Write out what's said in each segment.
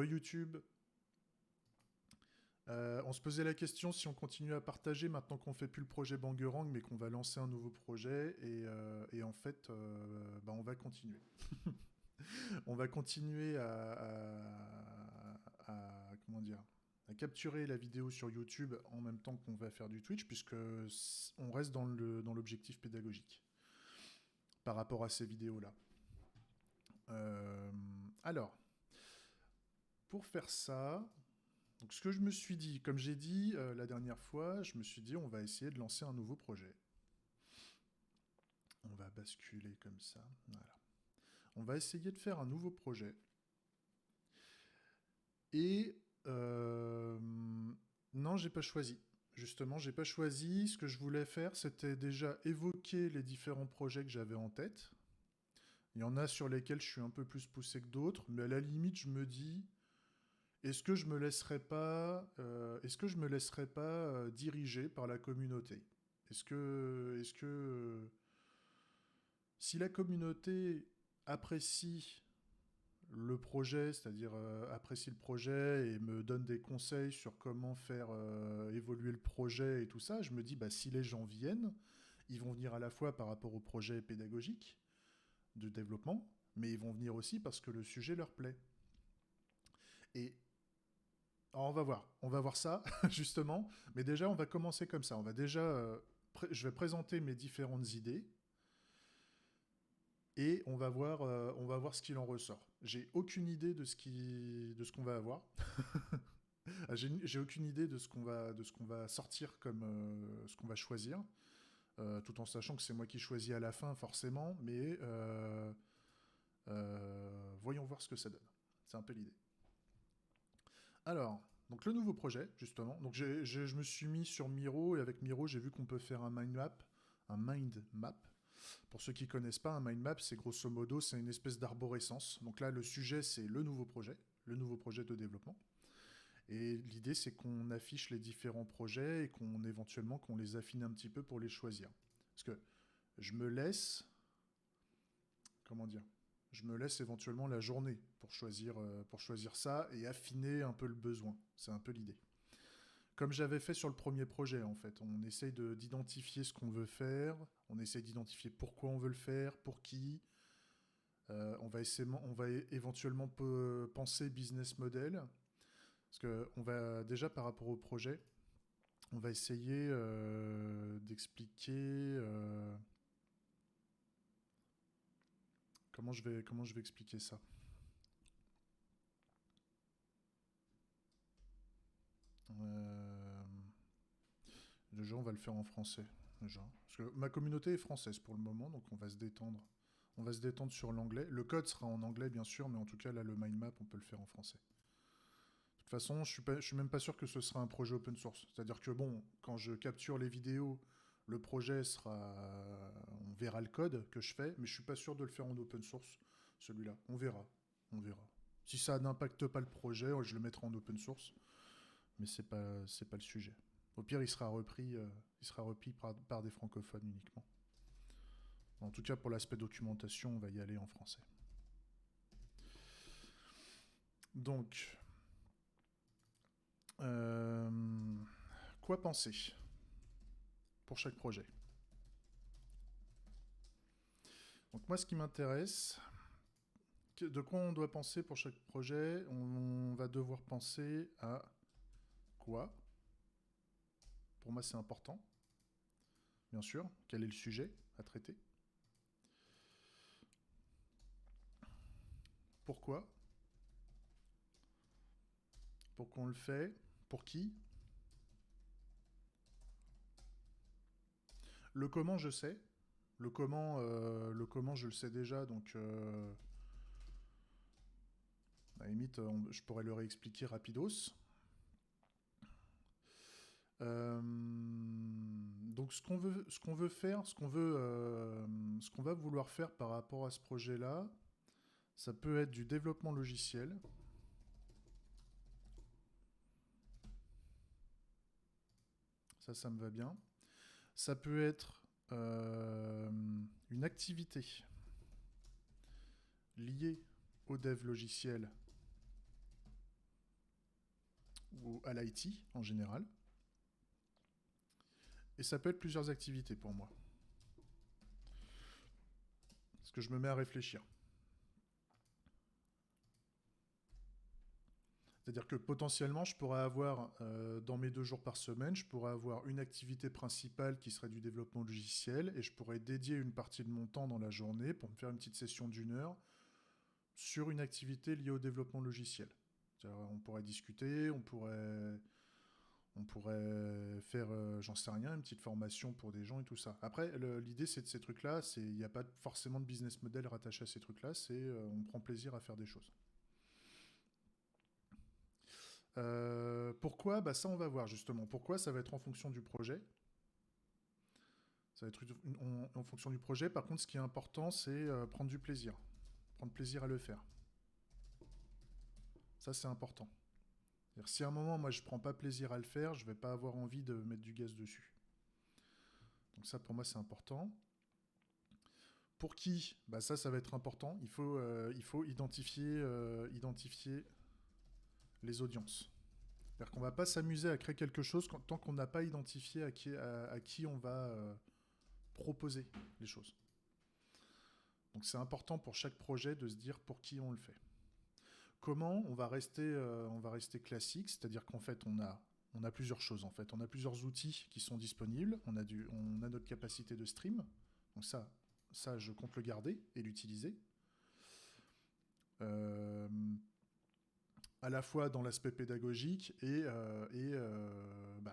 YouTube. On se posait la question si on continue à partager maintenant qu'on fait plus le projet Bangerang, mais qu'on va lancer un nouveau projet. Et en fait, bah, on va continuer. On va continuer comment dire, à capturer la vidéo sur YouTube en même temps qu'on va faire du Twitch, puisque on reste dans l'objectif pédagogique par rapport à ces vidéos-là. Alors, pour faire ça, donc ce que je me suis dit, comme j'ai dit la dernière fois, je me suis dit on va essayer de lancer un nouveau projet. On va basculer comme ça, voilà. On va essayer de faire un nouveau projet. Et non, j'ai pas choisi. Justement, j'ai pas choisi. Ce que je voulais faire, c'était déjà évoquer les différents projets que j'avais en tête. Il y en a sur lesquels je suis un peu plus poussé que d'autres, mais à la limite, je me dis, est-ce que je me laisserais pas, diriger par la communauté? Si la communauté apprécie le projet, c'est-à-dire apprécie le projet et me donne des conseils sur comment faire évoluer le projet et tout ça, je me dis, bah, si les gens viennent, ils vont venir à la fois par rapport au projet pédagogique de développement, mais ils vont venir aussi parce que le sujet leur plaît. Et alors on va voir ça justement, mais déjà on va commencer comme ça. On va déjà, je vais présenter mes différentes idées et on va voir ce qu'il en ressort. J'ai aucune idée de ce qu'on va avoir. J'ai aucune idée de ce qu'on va sortir comme ce qu'on va choisir, tout en sachant que c'est moi qui choisis à la fin forcément, mais voyons voir ce que ça donne. C'est un peu l'idée. Alors, donc le nouveau projet, justement. Donc je me suis mis sur Miro, et avec Miro, j'ai vu qu'on peut faire un mind map. Un mind map. Pour ceux qui connaissent pas, un mind map, c'est grosso modo, c'est une espèce d'arborescence. Donc là, le sujet, c'est le nouveau projet de développement. Et l'idée, c'est qu'on affiche les différents projets et qu'on les affine un petit peu pour les choisir. Parce que je me laisse, comment dire, je me laisse éventuellement la journée pour choisir ça et affiner un peu le besoin. C'est un peu l'idée. Comme j'avais fait sur le premier projet, en fait. On essaye d'identifier ce qu'on veut faire, on essaye d'identifier pourquoi on veut le faire, pour qui. On va éventuellement penser business model. Parce que on va déjà par rapport au projet, on va essayer d'expliquer comment je vais expliquer ça. Euh, Déjà, on va le faire en français. Déjà. Parce que ma communauté est française pour le moment, donc on va se détendre. On va se détendre sur l'anglais. Le code sera en anglais, bien sûr, mais en tout cas, là, le mind map, on peut le faire en français. De toute façon, je suis même pas sûr que ce sera un projet open source. C'est-à-dire que, bon, quand je capture les vidéos, le projet sera... On verra le code que je fais, mais je suis pas sûr de le faire en open source, celui-là. On verra. On verra. Si ça n'impacte pas le projet, je le mettrai en open source, mais c'est pas le sujet. Au pire, il sera repris par des francophones uniquement. En tout cas, pour l'aspect documentation, on va y aller en français. Donc, quoi penser pour chaque projet? Donc moi, ce qui m'intéresse, de quoi on doit penser pour chaque projet? On va devoir penser à quoi? Pour moi, c'est important, bien sûr. Quel est le sujet à traiter? Pourquoi? Pourquoi on le fait? Pour qui? Le comment, je sais. Le comment, je le sais déjà, donc à la limite, je pourrais le réexpliquer rapidos. Donc ce qu'on veut faire, ce qu'on va vouloir faire par rapport à ce projet-là, ça peut être du développement logiciel. Ça me va bien. Ça peut être une activité liée au dev logiciel ou à l'IT en général. Et ça peut être plusieurs activités pour moi. Parce que je me mets à réfléchir. C'est-à-dire que potentiellement, je pourrais avoir, dans mes 2 jours par semaine, je pourrais avoir une activité principale qui serait du développement logiciel et je pourrais dédier une partie de mon temps dans la journée pour me faire une petite session d'1 heure sur une activité liée au développement logiciel. On pourrait discuter, on pourrait faire, j'en sais rien, une petite formation pour des gens et tout ça. Après, l'idée c'est de ces trucs-là, il n'y a pas forcément de business model rattaché à ces trucs-là, on prend plaisir à faire des choses. Pourquoi? Bah ça on va voir justement. Pourquoi? Ça va être en fonction du projet. Ça va être en fonction du projet. Par contre, ce qui est important, c'est prendre du plaisir. Prendre plaisir à le faire. Ça, c'est important. C'est-à-dire, si à un moment, moi, je prends pas plaisir à le faire, je vais pas avoir envie de mettre du gaz dessus. Donc ça, pour moi, c'est important. Pour qui? Bah ça va être important. Il faut identifier les audiences. C'est-à-dire qu'on va pas s'amuser à créer quelque chose tant qu'on n'a pas identifié à qui on va proposer les choses. Donc c'est important pour chaque projet de se dire pour qui on le fait. Comment? On va rester classique, c'est-à-dire qu'en fait on a plusieurs choses en fait. On a plusieurs outils qui sont disponibles. On a notre capacité de stream. Donc ça je compte le garder et l'utiliser. À la fois dans l'aspect pédagogique et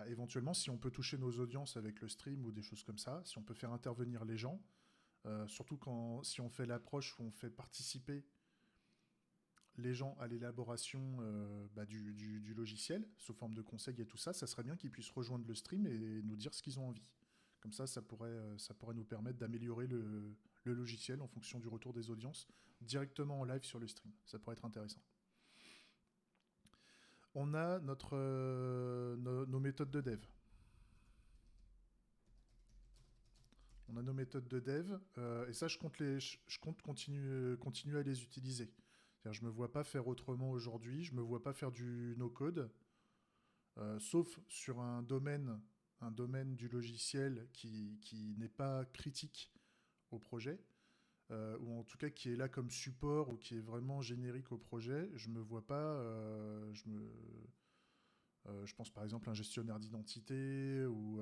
éventuellement si on peut toucher nos audiences avec le stream ou des choses comme ça, si on peut faire intervenir les gens, surtout si on fait l'approche où on fait participer les gens à l'élaboration du logiciel sous forme de conseils et tout ça, ça serait bien qu'ils puissent rejoindre le stream et nous dire ce qu'ils ont envie. Comme ça pourrait nous permettre d'améliorer le logiciel en fonction du retour des audiences directement en live sur le stream. Ça pourrait être intéressant. On a nos méthodes de dev. On a nos méthodes de dev et ça, je compte continuer à les utiliser. Je ne me vois pas faire autrement aujourd'hui, je ne me vois pas faire du no-code, sauf sur un domaine du logiciel qui n'est pas critique au projet, ou en tout cas qui est là comme support ou qui est vraiment générique au projet. Je me vois pas, je pense par exemple à un gestionnaire d'identité ou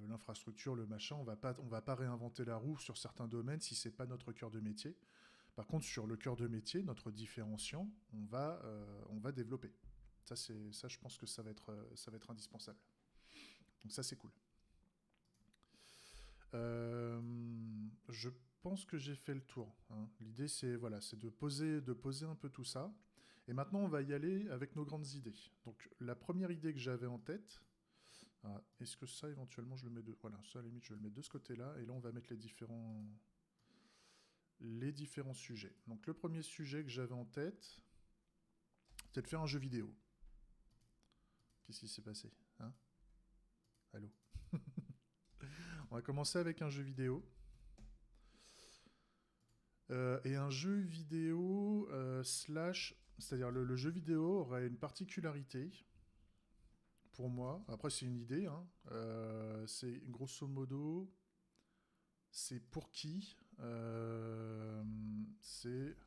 l'infrastructure, le machin, on va pas réinventer la roue sur certains domaines si c'est pas notre cœur de métier. Par contre, sur le cœur de métier, notre différenciant, on va développer. Ça, je pense que ça va être indispensable. Donc ça, c'est cool. Je pense que j'ai fait le tour. Hein. L'idée, c'est de poser un peu tout ça. Et maintenant, on va y aller avec nos grandes idées. Donc, la première idée que j'avais en tête, est-ce que ça, éventuellement, je le mets voilà, ça, à la limite, je vais le mettre de ce côté-là. Et là, on va mettre les différents sujets. Donc, le premier sujet que j'avais en tête, c'était de faire un jeu vidéo. Qu'est-ce qui s'est passé? Hein? Allô? On va commencer avec un jeu vidéo. Et un jeu vidéo c'est-à-dire le jeu vidéo aurait une particularité pour moi. Après, c'est une idée. Hein. C'est grosso modo, c'est pour qui c'est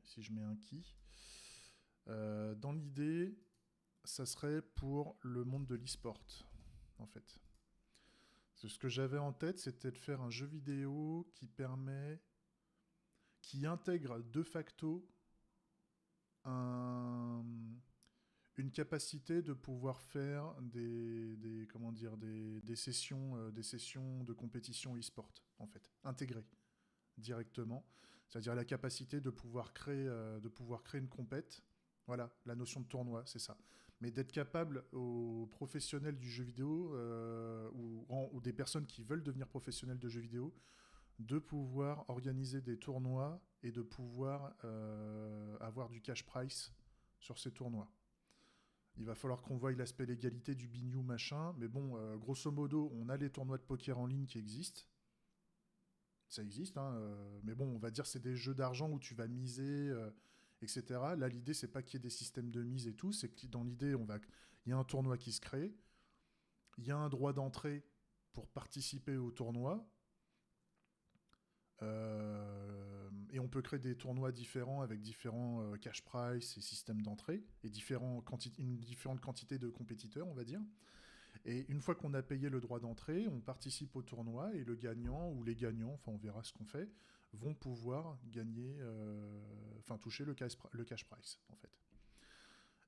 si je mets un qui. Dans l'idée, ça serait pour le monde de l'e-sport, en fait. Ce que j'avais en tête, c'était de faire un jeu vidéo qui intègre de facto une capacité de pouvoir faire des sessions de compétition e-sport, en fait, intégrées directement. C'est-à-dire la capacité de pouvoir créer une compète. Voilà, la notion de tournoi, c'est ça. Mais d'être capable aux professionnels du jeu vidéo ou des personnes qui veulent devenir professionnels de jeux vidéo de pouvoir organiser des tournois et de pouvoir avoir du cash price sur ces tournois. Il va falloir qu'on voie l'aspect légalité du bignou machin, mais bon, grosso modo, on a les tournois de poker en ligne qui existent. Ça existe, hein, mais bon, on va dire c'est des jeux d'argent où tu vas miser etc. Là, l'idée, c'est pas qu'il y ait des systèmes de mise et tout, c'est que dans l'idée, il y a un tournoi qui se crée, il y a un droit d'entrée pour participer au tournoi, et on peut créer des tournois différents avec différents cash price et systèmes d'entrée et une différente quantité de compétiteurs, on va dire. Et une fois qu'on a payé le droit d'entrée, on participe au tournoi et le gagnant ou les gagnants, enfin on verra ce qu'on fait, vont pouvoir gagner, toucher le cash price en fait.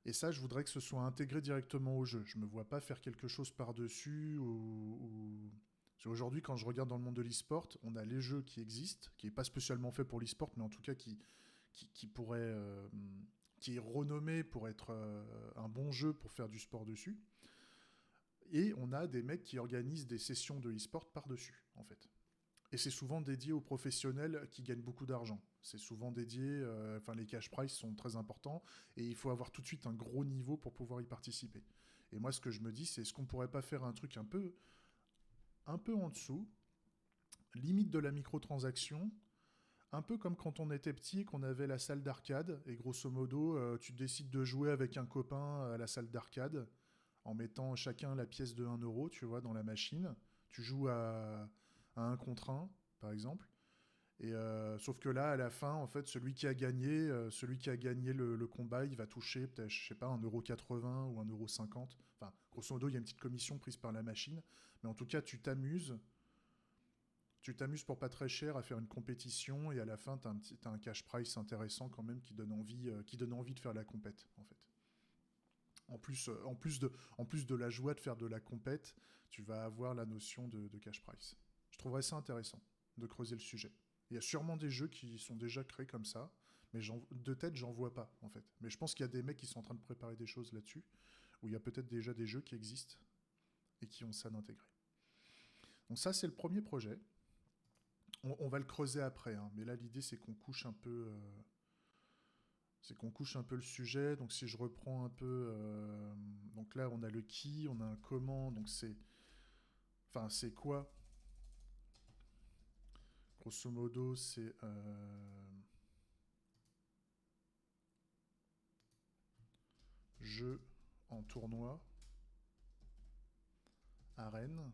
Et ça, je voudrais que ce soit intégré directement au jeu. Je me vois pas faire quelque chose par-dessus Aujourd'hui, quand je regarde dans le monde de l'e-sport, on a les jeux qui existent, qui n'est pas spécialement fait pour l'e-sport, mais en tout cas qui pourrait, qui est renommé pour être un bon jeu pour faire du sport dessus. Et on a des mecs qui organisent des sessions de e-sport par-dessus, en fait. Et c'est souvent dédié aux professionnels qui gagnent beaucoup d'argent. C'est souvent dédié, les cash prize sont très importants, et il faut avoir tout de suite un gros niveau pour pouvoir y participer. Et moi, ce que je me dis, c'est est-ce qu'on pourrait pas faire un truc un peu en dessous, limite de la microtransaction, un peu comme quand on était petit et qu'on avait la salle d'arcade, et grosso modo, tu décides de jouer avec un copain à la salle d'arcade, en mettant chacun la pièce de 1 euro, tu vois, dans la machine. Tu joues à 1 contre 1, par exemple. Et sauf que là, à la fin, en fait, celui qui a gagné le combat, il va toucher peut-être, je sais pas, 1,80 € ou 1,50 €. Enfin, grosso modo, il y a une petite commission prise par la machine. Mais en tout cas, tu t'amuses. Tu t'amuses pour pas très cher à faire une compétition et à la fin, t'as un cash price intéressant quand même qui donne envie de faire la compète, en fait. En plus de la joie de faire de la compète, tu vas avoir la notion de cash price. Je trouverais ça intéressant de creuser le sujet. Il y a sûrement des jeux qui sont déjà créés comme ça, mais de tête, j'en vois pas, en fait. Mais je pense qu'il y a des mecs qui sont en train de préparer des choses là-dessus, où il y a peut-être déjà des jeux qui existent et qui ont ça d'intégrer. Donc ça, c'est le premier projet. On va le creuser après, hein, mais là, l'idée, c'est qu'on couche un peu le sujet. Donc si je reprends un peu, donc là on a le qui, on a un comment, donc c'est quoi? Grosso modo, c'est jeu en tournoi, arène,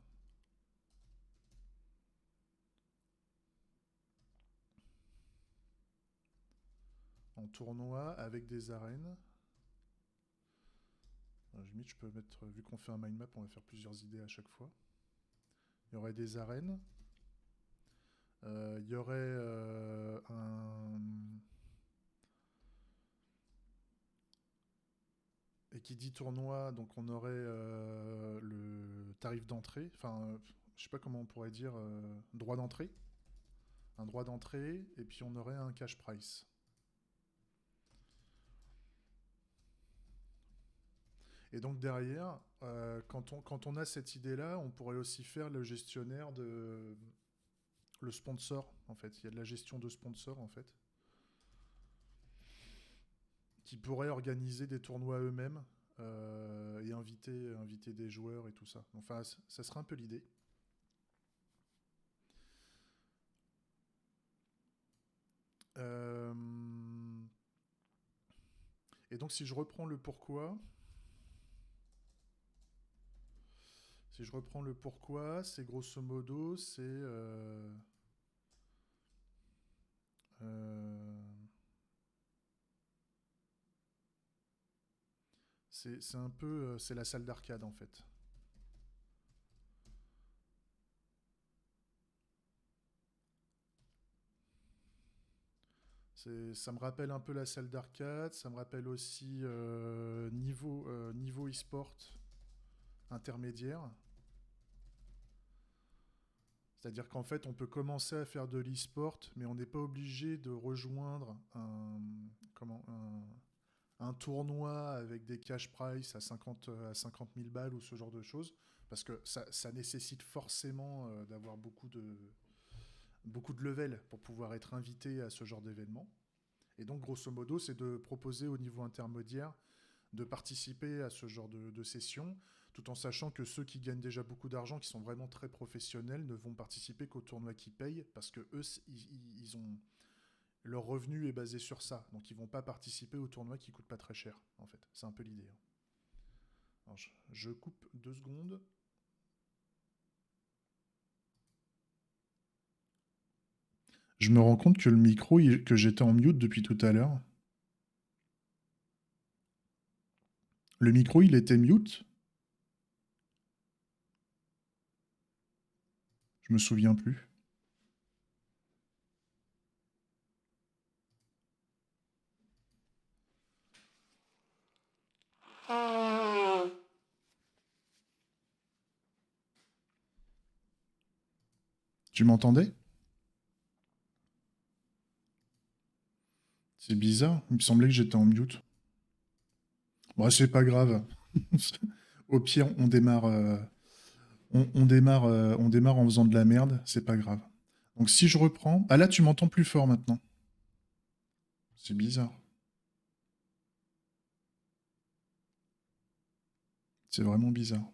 en tournoi avec des arènes. Je peux mettre, vu qu'on fait un mind map, on va faire plusieurs idées à chaque fois. Il y aurait des arènes. Il y aurait un... Et qui dit tournoi, donc on aurait le tarif d'entrée, je sais pas comment on pourrait dire, droit d'entrée. Un droit d'entrée, et puis on aurait un cash price. Et donc derrière, quand on a cette idée-là, on pourrait aussi faire le gestionnaire le sponsor, en fait. Il y a de la gestion de sponsor, en fait, qui pourrait organiser des tournois eux-mêmes et inviter des joueurs et tout ça. Enfin, ça serait un peu l'idée. Euh, Et donc si je reprends le pourquoi, c'est grosso modo, c'est un peu, c'est la salle d'arcade en fait. Ça me rappelle un peu la salle d'arcade, ça me rappelle aussi niveau e-sport intermédiaire. C'est-à-dire qu'en fait, on peut commencer à faire de l'e-sport, mais on n'est pas obligé de rejoindre un tournoi avec des cash price à 50 000 balles ou ce genre de choses, parce que ça nécessite forcément d'avoir beaucoup de level pour pouvoir être invité à ce genre d'événement. Et donc, grosso modo, c'est de proposer au niveau intermédiaire de participer à ce genre de session, tout en sachant que ceux qui gagnent déjà beaucoup d'argent, qui sont vraiment très professionnels, ne vont participer qu'au tournoi qui payent, parce que eux, Leur revenu est basé sur ça. Donc ils vont pas participer au tournoi qui coûte pas très cher, en fait. C'est un peu l'idée, hein. Alors, je coupe 2 secondes. Je me rends compte que le micro, que j'étais en mute depuis tout à l'heure. Le micro, il était mute. Je me souviens plus. Tu m'entendais? C'est bizarre. Il me semblait que j'étais en mute. Bon, c'est pas grave. Au pire, on démarre en faisant de la merde. C'est pas grave. Donc si je reprends. Ah là, tu m'entends plus fort maintenant. C'est bizarre. C'est vraiment bizarre.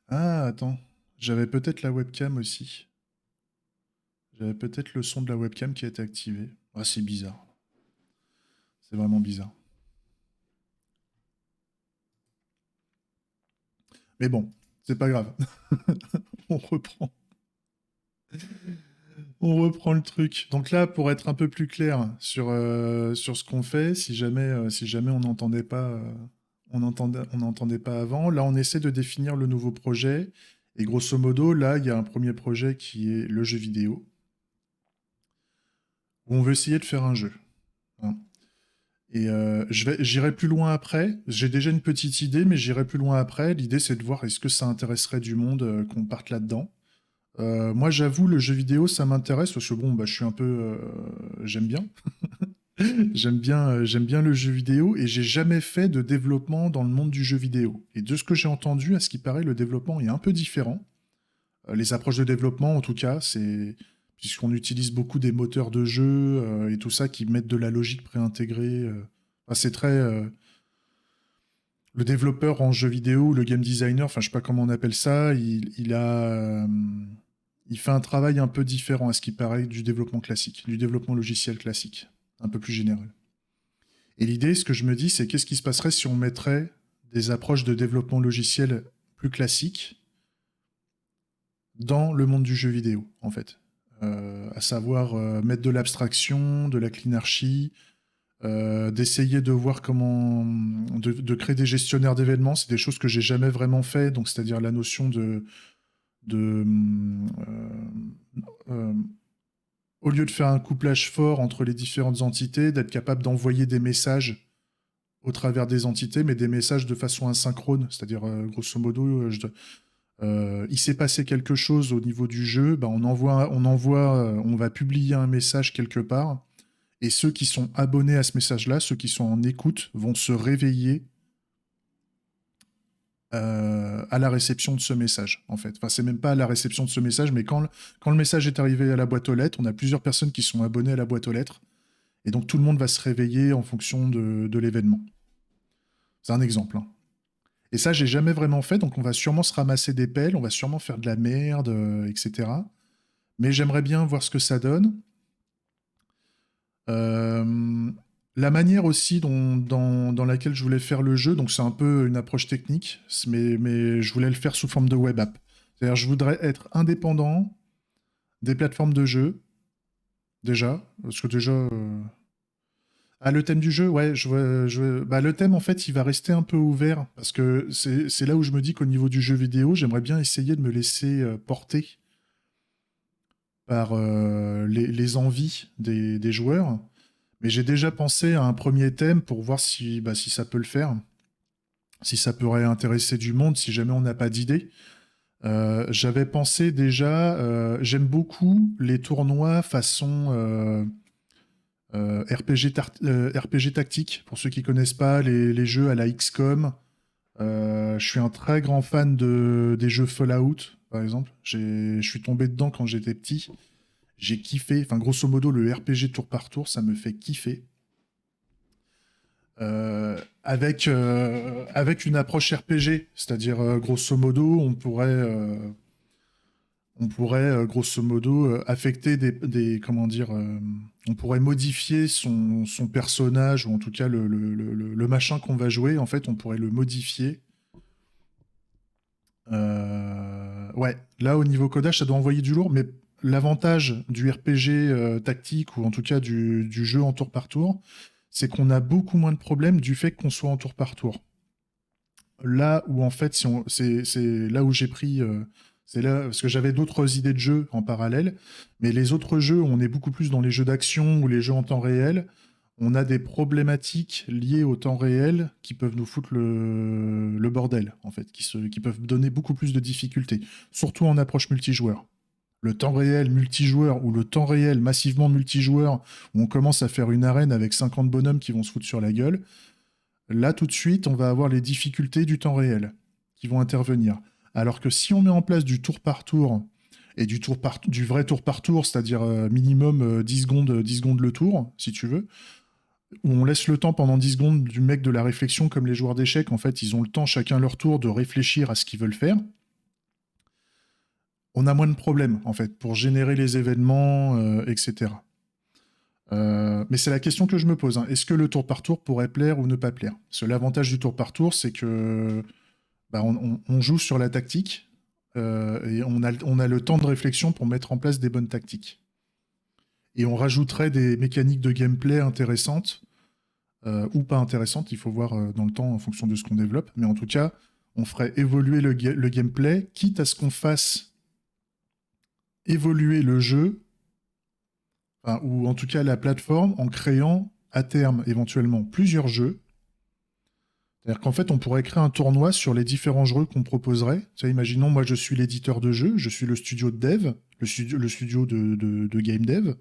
Ah, attends. J'avais peut-être la webcam aussi. J'avais peut-être le son de la webcam qui a été activé. Ah, c'est bizarre. C'est vraiment bizarre. Mais bon, c'est pas grave. On reprend. On reprend le truc. Donc là, pour être un peu plus clair sur ce qu'on fait, si jamais on n'entendait pas avant, là, on essaie de définir le nouveau projet. Et grosso modo, là, il y a un premier projet qui est le jeu vidéo, où on veut essayer de faire un jeu, hein. Et j'irai plus loin après. J'ai déjà une petite idée, mais j'irai plus loin après. L'idée, c'est de voir est-ce que ça intéresserait du monde qu'on parte là-dedans. Moi, j'avoue, le jeu vidéo, ça m'intéresse parce que bon, bah, je suis un peu, j'aime bien, j'aime bien le jeu vidéo et j'ai jamais fait de développement dans le monde du jeu vidéo. Et de ce que j'ai entendu, à ce qui paraît, le développement est un peu différent. Les approches de développement, en tout cas, c'est puisqu'on utilise beaucoup des moteurs de jeu et tout ça qui mettent de la logique préintégrée. Enfin, c'est très le développeur en jeu vidéo, le game designer, enfin je sais pas comment on appelle ça, il fait un travail un peu différent à ce qui paraît du développement classique, du développement logiciel classique, un peu plus général. Et l'idée, ce que je me dis, c'est qu'est-ce qui se passerait si on mettrait des approches de développement logiciel plus classiques dans le monde du jeu vidéo, en fait. À savoir mettre de l'abstraction, de la cleanarchy, d'essayer de voir comment de créer des gestionnaires d'événements. C'est des choses que j'ai jamais vraiment fait, donc c'est-à-dire la notion de euh, au lieu de faire un couplage fort entre les différentes entités, d'être capable d'envoyer des messages au travers des entités, mais des messages de façon asynchrone, c'est-à-dire grosso modo, il s'est passé quelque chose au niveau du jeu, ben on va publier un message quelque part. Et ceux qui sont abonnés à ce message-là, ceux qui sont en écoute, vont se réveiller à la réception de ce message, en fait. Enfin, c'est même pas à la réception de ce message, mais quand le message est arrivé à la boîte aux lettres, on a plusieurs personnes qui sont abonnées à la boîte aux lettres, et donc tout le monde va se réveiller en fonction de l'événement. C'est un exemple, hein. Et ça, j'ai jamais vraiment fait, donc on va sûrement se ramasser des pelles, on va sûrement faire de la merde, etc. Mais j'aimerais bien voir ce que ça donne. Euh, la manière aussi dans laquelle je voulais faire le jeu, donc c'est un peu une approche technique, mais je voulais le faire sous forme de web app. C'est-à-dire, je voudrais être indépendant des plateformes de jeu, déjà, parce que déjà... Ah, le thème du jeu, ouais, bah, le thème, en fait, il va rester un peu ouvert, parce que c'est là où je me dis qu'au niveau du jeu vidéo, j'aimerais bien essayer de me laisser porter par les envies des joueurs. Mais j'ai déjà pensé à un premier thème pour voir si ça peut le faire, si ça pourrait intéresser du monde, si jamais on n'a pas d'idée. J'avais pensé déjà, j'aime beaucoup les tournois façon RPG tactique, pour ceux qui connaissent pas, les jeux à la XCOM. Je suis un très grand fan des jeux Fallout, par exemple. Je suis tombé dedans quand j'étais petit. J'ai kiffé. Enfin, grosso modo, le RPG tour par tour, ça me fait kiffer. Avec une approche RPG, c'est-à-dire grosso modo, on pourrait On pourrait, grosso modo, affecter comment dire, on pourrait modifier son personnage, ou en tout cas le machin qu'on va jouer, en fait, on pourrait le modifier. Ouais, là, au niveau codage, ça doit envoyer du lourd, mais l'avantage du RPG tactique, ou en tout cas du jeu en tour par tour, c'est qu'on a beaucoup moins de problèmes du fait qu'on soit en tour par tour. Là où, en fait, c'est là où j'ai pris... c'est là, parce que j'avais d'autres idées de jeux en parallèle, mais les autres jeux, on est beaucoup plus dans les jeux d'action ou les jeux en temps réel. On a des problématiques liées au temps réel qui peuvent nous foutre le bordel, en fait, qui peuvent donner beaucoup plus de difficultés, surtout en approche multijoueur. Le temps réel multijoueur ou le temps réel massivement multijoueur, où on commence à faire une arène avec 50 bonhommes qui vont se foutre sur la gueule, là, tout de suite, on va avoir les difficultés du temps réel qui vont intervenir. Alors que si on met en place du tour par tour, et du vrai tour par tour, c'est-à-dire minimum 10 secondes, 10 secondes le tour, si tu veux, où on laisse le temps pendant 10 secondes du mec de la réflexion, comme les joueurs d'échecs, en fait, ils ont le temps chacun leur tour de réfléchir à ce qu'ils veulent faire. On a moins de problèmes, en fait, pour générer les événements, etc. Mais c'est la question que je me pose, hein. Est-ce que le tour par tour pourrait plaire ou ne pas plaire? Parce que l'avantage du tour par tour, c'est que bah, on joue sur la tactique et on a le temps de réflexion pour mettre en place des bonnes tactiques. Et on rajouterait des mécaniques de gameplay intéressantes ou pas intéressantes, il faut voir dans le temps en fonction de ce qu'on développe. Mais en tout cas, on ferait évoluer le gameplay, quitte à ce qu'on fasse évoluer le jeu, enfin, ou en tout cas la plateforme, en créant à terme éventuellement plusieurs jeux. C'est-à-dire qu'en fait, on pourrait créer un tournoi sur les différents jeux qu'on proposerait. Tu sais, imaginons, moi, je suis l'éditeur de jeu, je suis le studio de dev, le studio de game dev,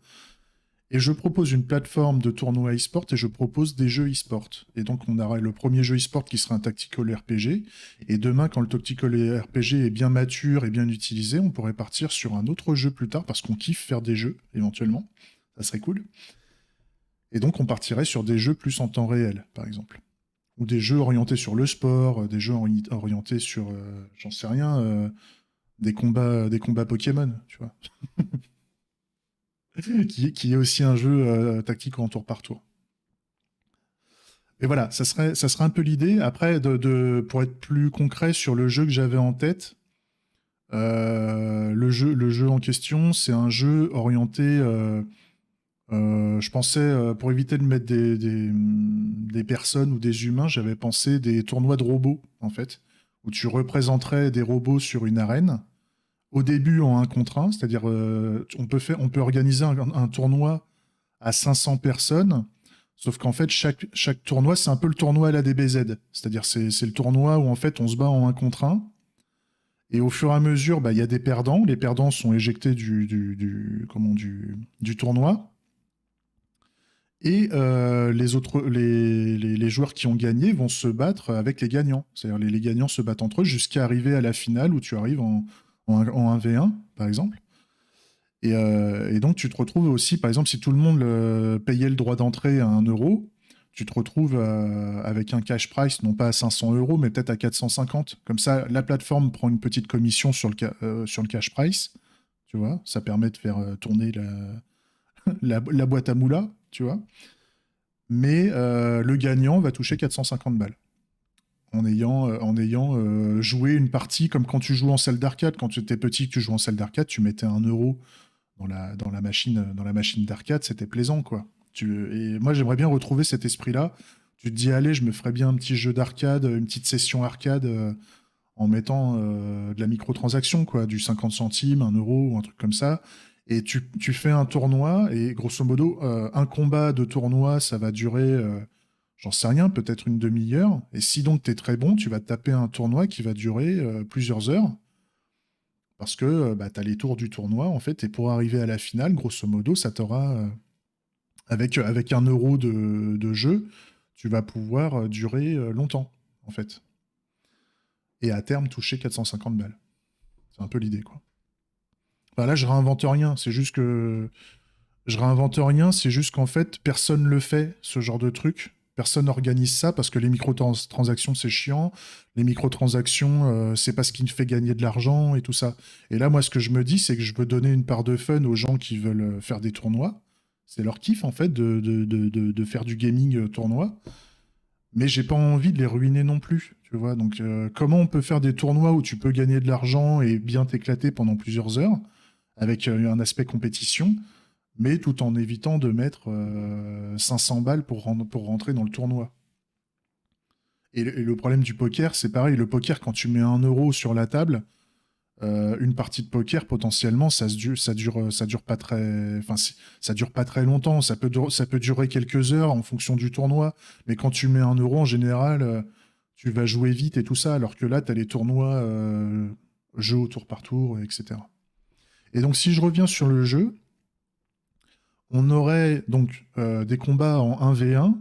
et je propose une plateforme de tournoi e-sport et je propose des jeux e-sport. Et donc, on aura le premier jeu e-sport qui sera un tactical RPG. Et demain, quand le tactical RPG est bien mature et bien utilisé, on pourrait partir sur un autre jeu plus tard parce qu'on kiffe faire des jeux, éventuellement. Ça serait cool. Et donc, on partirait sur des jeux plus en temps réel, par exemple. Ou des jeux orientés sur le sport, des jeux orientés sur, j'en sais rien, des combats Pokémon, tu vois. qui est aussi un jeu tactique en tour par tour. Et voilà, ça serait un peu l'idée. Après, pour être plus concret sur le jeu que j'avais en tête, le jeu en question, c'est un jeu orienté. Je pensais, pour éviter de mettre des personnes ou des humains, j'avais pensé des tournois de robots, en fait, où tu représenterais des robots sur une arène. Au début, en 1 contre 1, c'est-à-dire on peut organiser un tournoi à 500 personnes, sauf qu'en fait, chaque tournoi, c'est un peu le tournoi à la DBZ. C'est-à-dire c'est le tournoi où en fait on se bat en 1 contre 1. Et au fur et à mesure, bah, il y a des perdants. Les perdants sont éjectés du tournoi. Et les joueurs qui ont gagné vont se battre avec les gagnants. C'est-à-dire les gagnants se battent entre eux jusqu'à arriver à la finale où tu arrives en 1v1, par exemple. Et donc tu te retrouves aussi, par exemple, si tout le monde payait le droit d'entrée à 1 euro, tu te retrouves avec un cash price, non pas à 500 euros, mais peut-être à 450. Comme ça, la plateforme prend une petite commission sur le cash price. Tu vois, ça permet de faire tourner la boîte à moula, tu vois. Mais le gagnant va toucher 450 balles en ayant joué une partie comme quand tu joues en salle d'arcade. Quand tu étais petit, que tu jouais en salle d'arcade, tu mettais 1 euro dans la machine d'arcade, c'était plaisant, quoi. Et moi, j'aimerais bien retrouver cet esprit-là. Tu te dis, allez, je me ferais bien un petit jeu d'arcade, une petite session arcade en mettant de la microtransaction, quoi, du 50 centimes, 1 euro ou un truc comme ça. Et tu fais un tournoi, et grosso modo, un combat de tournoi, ça va durer, j'en sais rien, peut-être une demi-heure. Et si donc tu es très bon, tu vas te taper un tournoi qui va durer plusieurs heures. Parce que bah, tu as les tours du tournoi, en fait, et pour arriver à la finale, grosso modo, ça t'aura, avec 1 euro de jeu, tu vas pouvoir durer longtemps, en fait. Et à terme, toucher 450 balles. C'est un peu l'idée, quoi. Enfin, là, je réinvente rien, c'est juste que... Je réinvente rien, c'est juste qu'en fait, personne le fait, ce genre de truc. Personne n'organise ça parce que les microtransactions, c'est chiant. Les microtransactions, c'est pas ce qui fait gagner de l'argent et tout ça. Et là, moi, ce que je me dis, c'est que je veux donner une part de fun aux gens qui veulent faire des tournois. C'est leur kiff, en fait, de faire du gaming tournoi. Mais j'ai pas envie de les ruiner non plus, tu vois. Donc, comment on peut faire des tournois où tu peux gagner de l'argent et bien t'éclater pendant plusieurs heures avec un aspect compétition, mais tout en évitant de mettre 500 balles pour rentrer dans le tournoi. Et le problème du poker, c'est pareil. Le poker, quand tu mets 1 euro sur la table, une partie de poker, potentiellement, ça dure pas très, enfin, ça dure pas très longtemps. Ça peut durer quelques heures en fonction du tournoi. Mais quand tu mets 1 euro, en général, tu vas jouer vite et tout ça. Alors que là, tu as les tournois jeu au tour par tour, etc. Et donc, si je reviens sur le jeu, on aurait donc des combats en 1v1,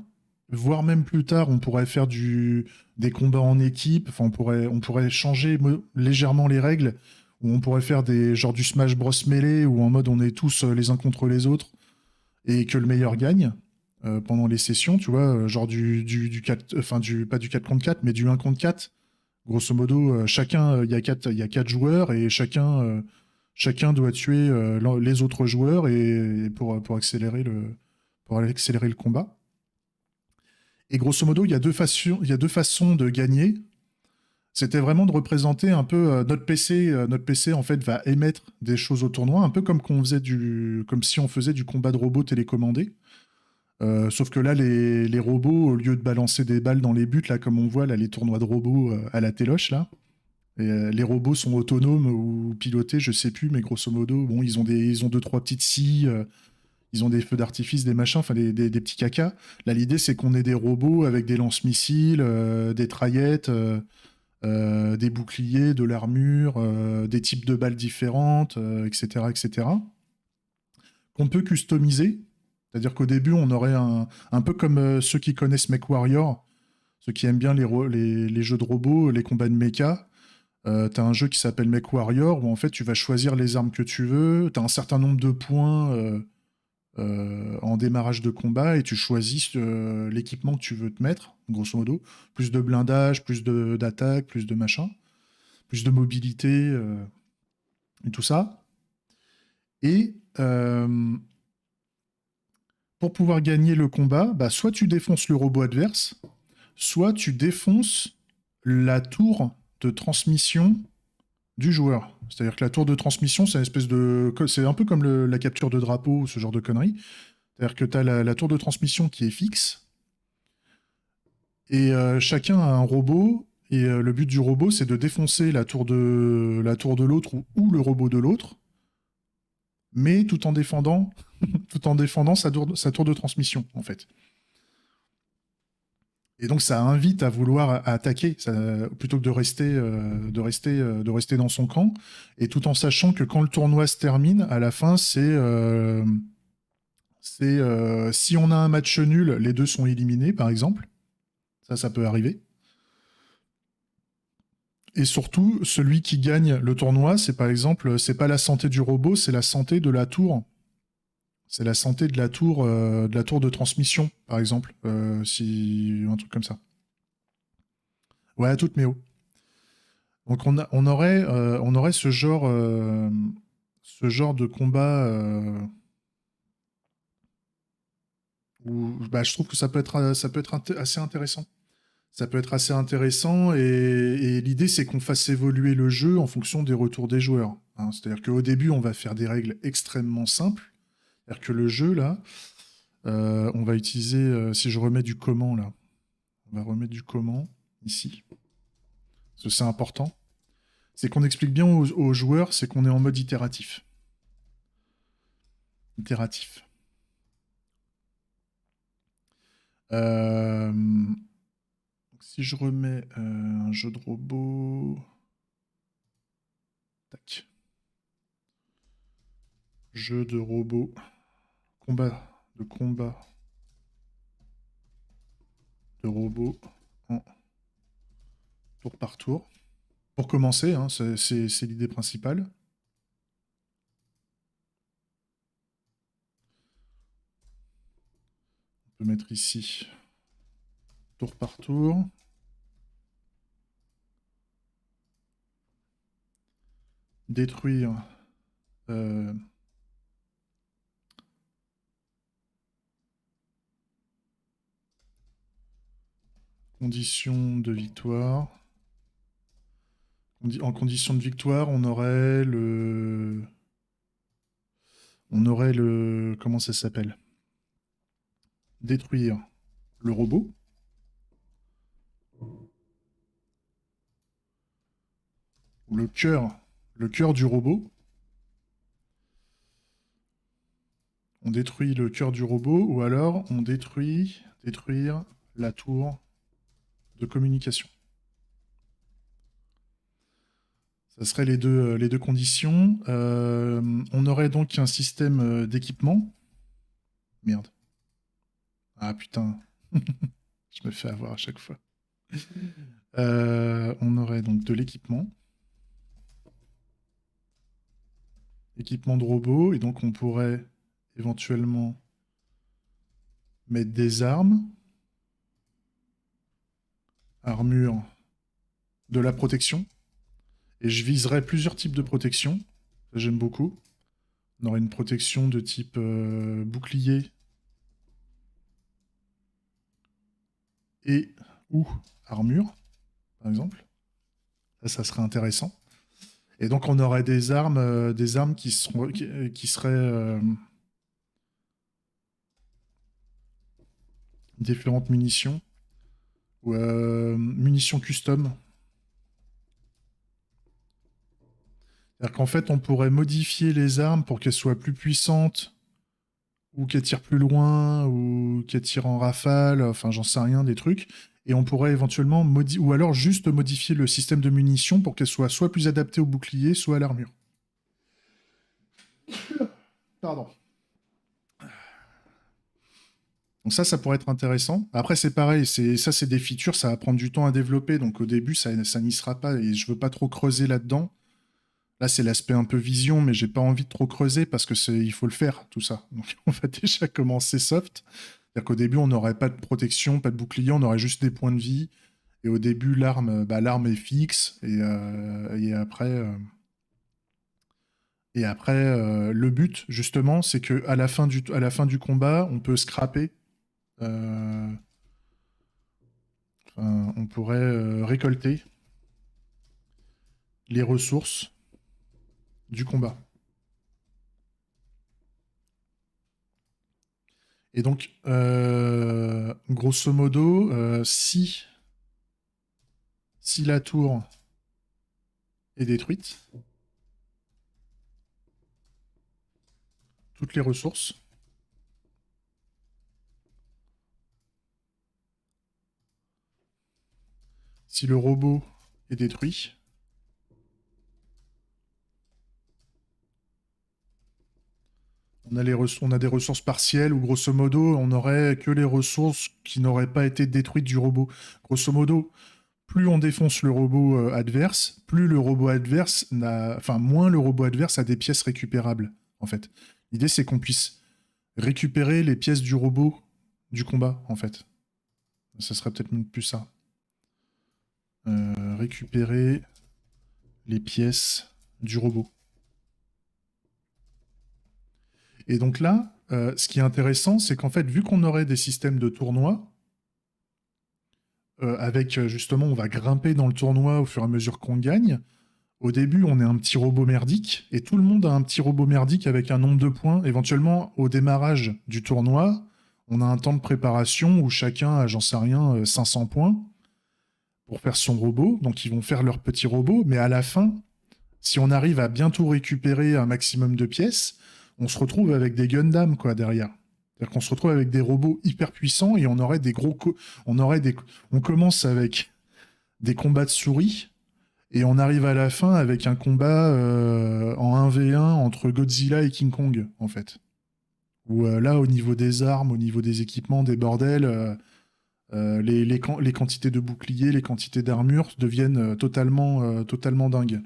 voire même plus tard, on pourrait faire des combats en équipe. Enfin, on pourrait changer légèrement les règles, où on pourrait faire genre du Smash Bros Melee, où en mode on est tous les uns contre les autres, et que le meilleur gagne pendant les sessions, tu vois, genre du 4, enfin, pas du 4 contre 4, mais du 1 contre 4. Grosso modo, chacun, il y a 4 joueurs, et chacun doit tuer les autres joueurs pour accélérer le combat. Et grosso modo, il y a deux façons de gagner. C'était vraiment de représenter un peu notre PC. Notre PC, en fait, va émettre des choses au tournoi, un peu comme si on faisait du combat de robots télécommandé. Sauf que là, les robots, au lieu de balancer des balles dans les buts, là, comme on voit, là, les tournois de robots à la téloche, là, et, les robots sont autonomes ou pilotés, je sais plus, mais grosso modo, bon, ils ont deux, trois petites scies, ils ont des feux d'artifice, des machins, enfin des petits cacas. Là, l'idée, c'est qu'on ait des robots avec des lance-missiles, des traillettes, des boucliers, de l'armure, des types de balles différentes, etc., etc., qu'on peut customiser. C'est-à-dire qu'au début, on aurait un peu comme ceux qui connaissent MechWarrior, ceux qui aiment bien les jeux de robots, les combats de mecha. T'as un jeu qui s'appelle MechWarrior où en fait tu vas choisir les armes que tu veux, t'as un certain nombre de points en démarrage de combat et tu choisis l'équipement que tu veux te mettre, grosso modo. Plus de blindage, d'attaque, plus de machin, plus de mobilité et tout ça. Et pour pouvoir gagner le combat, bah, soit tu défonces le robot adverse, soit tu défonces la tour de transmission du joueur. C'est-à-dire que la tour de transmission, c'est une espèce de. C'est un peu comme la capture de drapeau ou ce genre de conneries. C'est-à-dire que tu as la tour de transmission qui est fixe, et chacun a un robot, et le but du robot, c'est de défoncer la tour de l'autre ou le robot de l'autre, mais tout en défendant, tout en défendant sa tour de transmission, en fait. Et donc ça invite à vouloir attaquer, plutôt que de rester dans son camp, et tout en sachant que quand le tournoi se termine, à la fin, si on a un match nul, les deux sont éliminés, par exemple. Ça peut arriver. Et surtout, celui qui gagne le tournoi, c'est par exemple, c'est pas la santé du robot, c'est la santé de la tour. C'est la santé de la tour de transmission, par exemple, si un truc comme ça. Ouais, toutes mes hauts. Donc on aurait ce genre de combat où bah, je trouve que ça peut être assez intéressant. Ça peut être assez intéressant et l'idée c'est qu'on fasse évoluer le jeu en fonction des retours des joueurs, hein. C'est-à-dire qu'au début on va faire des règles extrêmement simples. C'est-à-dire que le jeu là, on va utiliser, si je remets du comment là, on va remettre du comment ici, parce que c'est important. C'est qu'on explique bien aux joueurs, c'est qu'on est en mode itératif. Itératif. Euh, Si je remets un jeu de robot. Tac. Jeu de robot. Combat de robot en tour par tour. Pour commencer, hein, c'est l'idée principale. On peut mettre ici Tour par tour. Détruire. Condition de victoire. En condition de victoire, on aurait le... Comment ça s'appelle? Détruire le robot. Ou le cœur du robot. On détruit le cœur du robot, ou alors on détruire la tour de communication. Ça serait les deux conditions. On aurait donc un système d'équipement. Merde. Ah putain. Je me fais avoir à chaque fois. On aurait donc de l'équipement. Équipement de robot. Et donc on pourrait éventuellement mettre des armes. Armure. De la protection. Et je viserais plusieurs types de protection. Ça, j'aime beaucoup. On aurait une protection de type bouclier et ou armure, par exemple. Ça serait intéressant. Et donc on aurait des armes qui seraient différentes munitions ou munitions custom. C'est-à-dire qu'en fait, on pourrait modifier les armes pour qu'elles soient plus puissantes ou qu'elles tirent plus loin ou qu'elles tirent en rafale, enfin j'en sais rien, des trucs. Et on pourrait éventuellement ou alors juste modifier le système de munitions pour qu'elles soient soit plus adaptées au bouclier, soit à l'armure. Pardon. Donc ça pourrait être intéressant. Après, c'est pareil, c'est des features, ça va prendre du temps à développer, donc au début, ça n'y sera pas, et je veux pas trop creuser là-dedans. Là, c'est l'aspect un peu vision, mais j'ai pas envie de trop creuser parce que il faut le faire, tout ça. Donc on va déjà commencer soft. C'est-à-dire qu'au début, on n'aurait pas de protection, pas de bouclier, on aurait juste des points de vie. Et au début, l'arme est fixe, et après, le but, justement, c'est que à la fin du combat, on peut scraper. On pourrait récolter les ressources du combat. Et donc, grosso modo, si la tour est détruite, toutes les ressources, si le robot est détruit, on a des ressources partielles, ou grosso modo, on n'aurait que les ressources qui n'auraient pas été détruites du robot. Grosso modo, plus on défonce le robot adverse, plus le robot adverse moins le robot adverse a des pièces récupérables, en fait. L'idée, c'est qu'on puisse récupérer les pièces du robot du combat, en fait. Ça serait peut-être plus ça. Récupérer les pièces du robot. Et donc là, ce qui est intéressant, c'est qu'en fait, vu qu'on aurait des systèmes de tournois, avec justement, on va grimper dans le tournoi au fur et à mesure qu'on gagne. Au début, on est un petit robot merdique, et tout le monde a un petit robot merdique avec un nombre de points. Éventuellement, au démarrage du tournoi, on a un temps de préparation où chacun a, j'en sais rien, 500 points pour faire son robot. Donc, ils vont faire leur petit robot, mais à la fin, si on arrive à bientôt récupérer un maximum de pièces, on se retrouve avec des Gundam, quoi, derrière. C'est-à-dire qu'on se retrouve avec des robots hyper puissants et on aurait des gros... On commence avec des combats de souris et on arrive à la fin avec un combat en 1v1 entre Godzilla et King Kong, en fait. Où là, au niveau des armes, au niveau des équipements, des bordels, les quantités de boucliers, les quantités d'armure deviennent totalement dingues.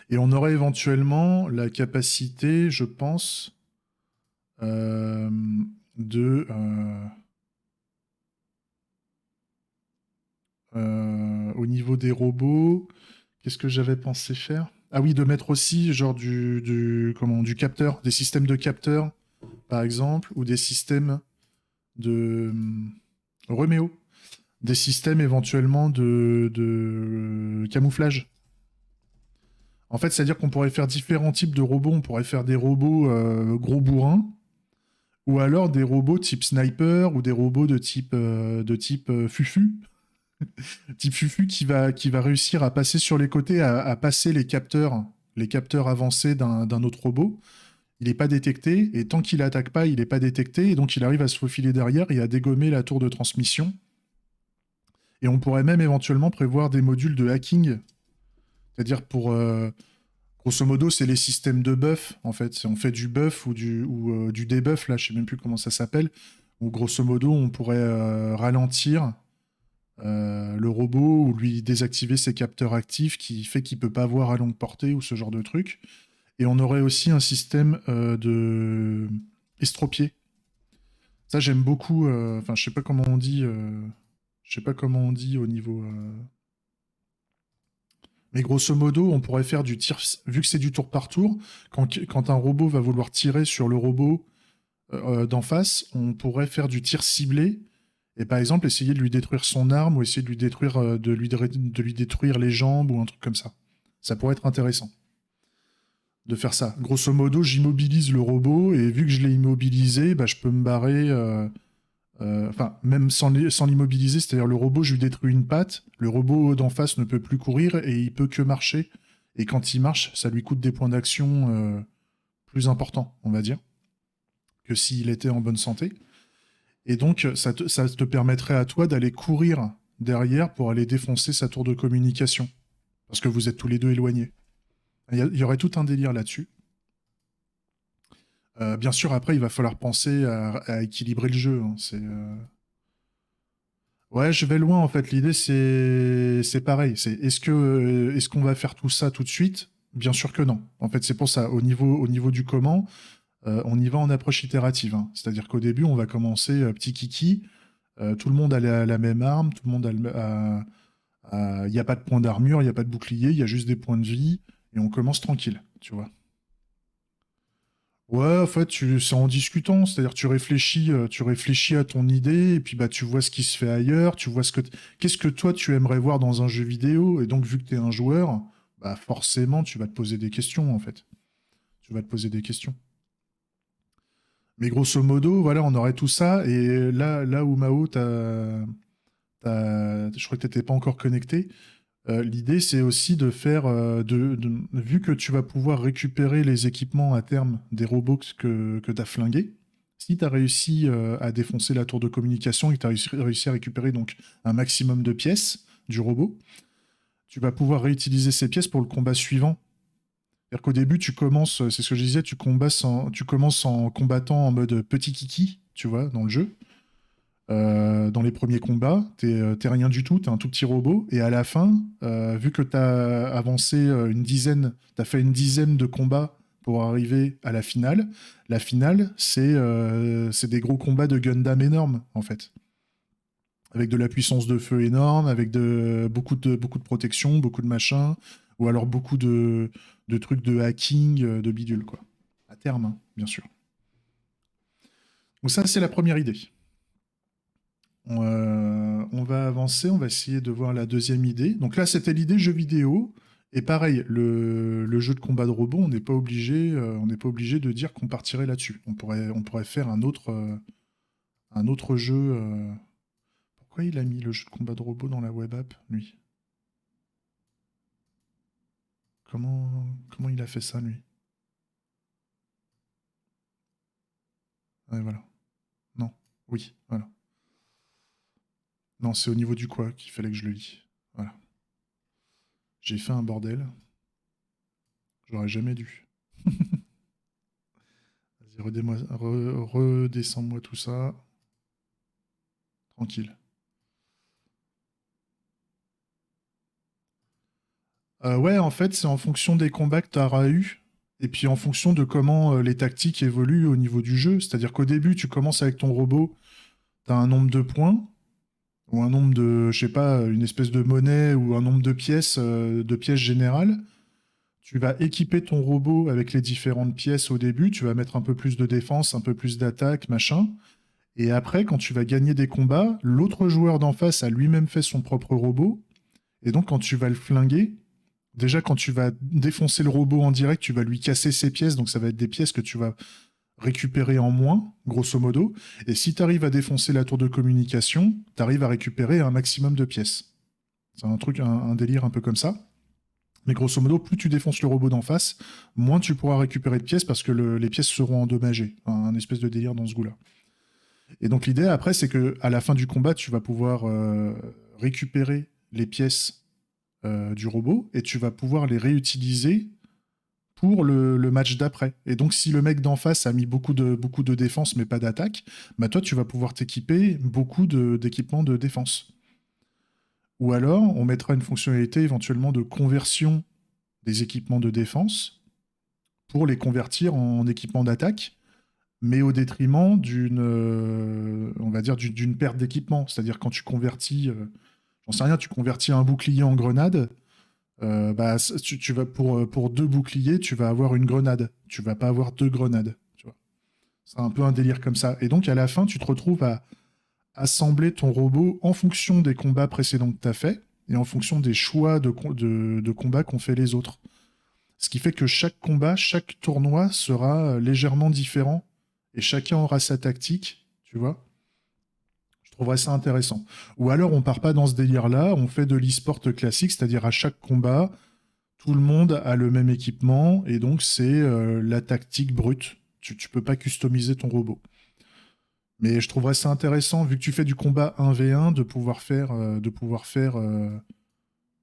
Et on aurait éventuellement la capacité, je pense, de... Au niveau des robots, qu'est-ce que j'avais pensé faire? Ah oui, de mettre aussi genre du capteur, des systèmes de capteurs, par exemple, ou des systèmes de reméo, des systèmes éventuellement de camouflage. En fait, c'est-à-dire qu'on pourrait faire différents types de robots. On pourrait faire des robots gros bourrins, ou alors des robots type sniper, ou des robots de type fufu, type fufu qui va réussir à passer sur les côtés, à passer les capteurs avancés d'un autre robot. Il n'est pas détecté, et tant qu'il n'attaque pas, il n'est pas détecté, et donc il arrive à se faufiler derrière et à dégommer la tour de transmission. Et on pourrait même éventuellement prévoir des modules de hacking, c'est-à-dire grosso modo, c'est les systèmes de buff, en fait. On fait du buff ou du debuff, là, je sais même plus comment ça s'appelle, où grosso modo, on pourrait ralentir le robot ou lui désactiver ses capteurs actifs qui fait qu'il peut pas voir à longue portée ou ce genre de truc. Et on aurait aussi un système de estropié. Ça, j'aime beaucoup. Enfin, je sais pas comment on dit. Je sais pas comment on dit au niveau. Mais grosso modo, on pourrait faire du tir. Vu que c'est du tour par tour, quand un robot va vouloir tirer sur le robot d'en face, on pourrait faire du tir ciblé. Et par exemple, essayer de lui détruire son arme ou essayer de lui détruire, de lui détruire les jambes ou un truc comme ça. Ça pourrait être intéressant de faire ça. Grosso modo, j'immobilise le robot et vu que je l'ai immobilisé, bah, je peux me barrer. Enfin, même sans l'immobiliser, c'est-à-dire le robot, je lui détruis une patte, le robot d'en face ne peut plus courir et il peut que marcher. Et quand il marche, ça lui coûte des points d'action plus importants, on va dire, que s'il était en bonne santé. Et donc, ça te permettrait à toi d'aller courir derrière pour aller défoncer sa tour de communication. Parce que vous êtes tous les deux éloignés. Il y aurait tout un délire là-dessus. Bien sûr, après, il va falloir penser à équilibrer le jeu, hein. Ouais, je vais loin en fait. L'idée, c'est pareil. Est-ce qu'on va faire tout ça tout de suite? Bien sûr que non. En fait, c'est pour ça. Au niveau du comment, on y va en approche itérative, hein. C'est-à-dire qu'au début, on va commencer petit kiki. Tout le monde a la même arme. Tout le monde il n'y a pas de point d'armure, il n'y a pas de bouclier, il y a juste des points de vie. Et on commence tranquille, tu vois. Ouais, en fait, c'est en discutant, c'est-à-dire tu réfléchis à ton idée, et puis bah tu vois ce qui se fait ailleurs, tu vois qu'est-ce que toi tu aimerais voir dans un jeu vidéo, et donc vu que tu es un joueur, bah forcément tu vas te poser des questions en fait. Tu vas te poser des questions. Mais grosso modo, voilà, on aurait tout ça, et là où Mao, je crois que t'étais pas encore connecté. L'idée, c'est aussi de faire, vu que tu vas pouvoir récupérer les équipements à terme des robots que tu as flingués, si tu as réussi à défoncer la tour de communication et que tu as réussi à récupérer donc un maximum de pièces du robot, tu vas pouvoir réutiliser ces pièces pour le combat suivant. C'est-à-dire qu'au début, tu commences, c'est ce que je disais, tu commences en combattant en mode petit kiki, tu vois, dans le jeu. Dans les premiers combats, t'es rien du tout, t'es un tout petit robot, et à la fin, vu que t'as avancé t'as fait une dizaine de combats pour arriver à la finale, c'est des gros combats de Gundam énormes, en fait. Avec de la puissance de feu énorme, avec beaucoup de protection, beaucoup de machins, ou alors beaucoup de trucs de hacking, de bidule, quoi. À terme, hein, bien sûr. Donc ça, c'est la première idée. On va avancer, on va essayer de voir la deuxième idée. Donc là, c'était l'idée jeu vidéo. Et pareil, le jeu de combat de robot, on n'est pas obligé de dire qu'on partirait là-dessus. On pourrait faire un autre jeu. Pourquoi il a mis le jeu de combat de robot dans la web app, lui? Comment il a fait ça, lui? Ouais, voilà. Non. Oui, voilà. Non, c'est au niveau du quoi qu'il fallait que je le lis. Voilà. J'ai fait un bordel. J'aurais jamais dû. Vas-y, redescends-moi tout ça. Tranquille. Ouais, en fait, c'est en fonction des combats que tu auras eu, et puis en fonction de comment les tactiques évoluent au niveau du jeu. C'est-à-dire qu'au début, tu commences avec ton robot, tu as un nombre de points. ou un nombre de, je sais pas, une espèce de monnaie ou un nombre de pièces générales. Tu vas équiper ton robot avec les différentes pièces au début, tu vas mettre un peu plus de défense, un peu plus d'attaque, machin. Et après, quand tu vas gagner des combats, l'autre joueur d'en face a lui-même fait son propre robot. Et donc, quand tu vas le flinguer, déjà, quand tu vas défoncer le robot en direct, tu vas lui casser ses pièces. Donc, ça va être des pièces que tu vas récupérer en moins, grosso modo. Et si tu arrives à défoncer la tour de communication, tu arrives à récupérer un maximum de pièces. C'est un truc, un délire un peu comme ça. Mais grosso modo, plus tu défonces le robot d'en face, moins tu pourras récupérer de pièces parce que les pièces seront endommagées. Un espèce de délire dans ce goût-là. Et donc l'idée après, c'est que à la fin du combat, tu vas pouvoir récupérer les pièces du robot et tu vas pouvoir les réutiliser pour le match d'après. Et donc si le mec d'en face a mis beaucoup de défense mais pas d'attaque, bah toi tu vas pouvoir t'équiper beaucoup d'équipements de défense. Ou alors on mettra une fonctionnalité éventuellement de conversion des équipements de défense pour les convertir en équipements d'attaque, mais au détriment on va dire, d'une perte d'équipement. C'est-à-dire quand tu convertis, j'en sais rien, tu convertis un bouclier en grenade, bah, tu vas pour deux boucliers, tu vas avoir une grenade. Tu vas pas avoir deux grenades. Tu vois. C'est un peu un délire comme ça. Et donc à la fin, tu te retrouves à assembler ton robot en fonction des combats précédents que tu as fait et en fonction des choix de combats qu'ont fait les autres. Ce qui fait que chaque combat, chaque tournoi sera légèrement différent et chacun aura sa tactique, tu vois. Je trouverais ça intéressant. Ou alors on part pas dans ce délire-là, on fait de l'e-sport classique, c'est-à-dire à chaque combat, tout le monde a le même équipement et donc c'est la tactique brute. Tu peux pas customiser ton robot. Mais je trouverais ça intéressant, vu que tu fais du combat 1v1, de pouvoir faire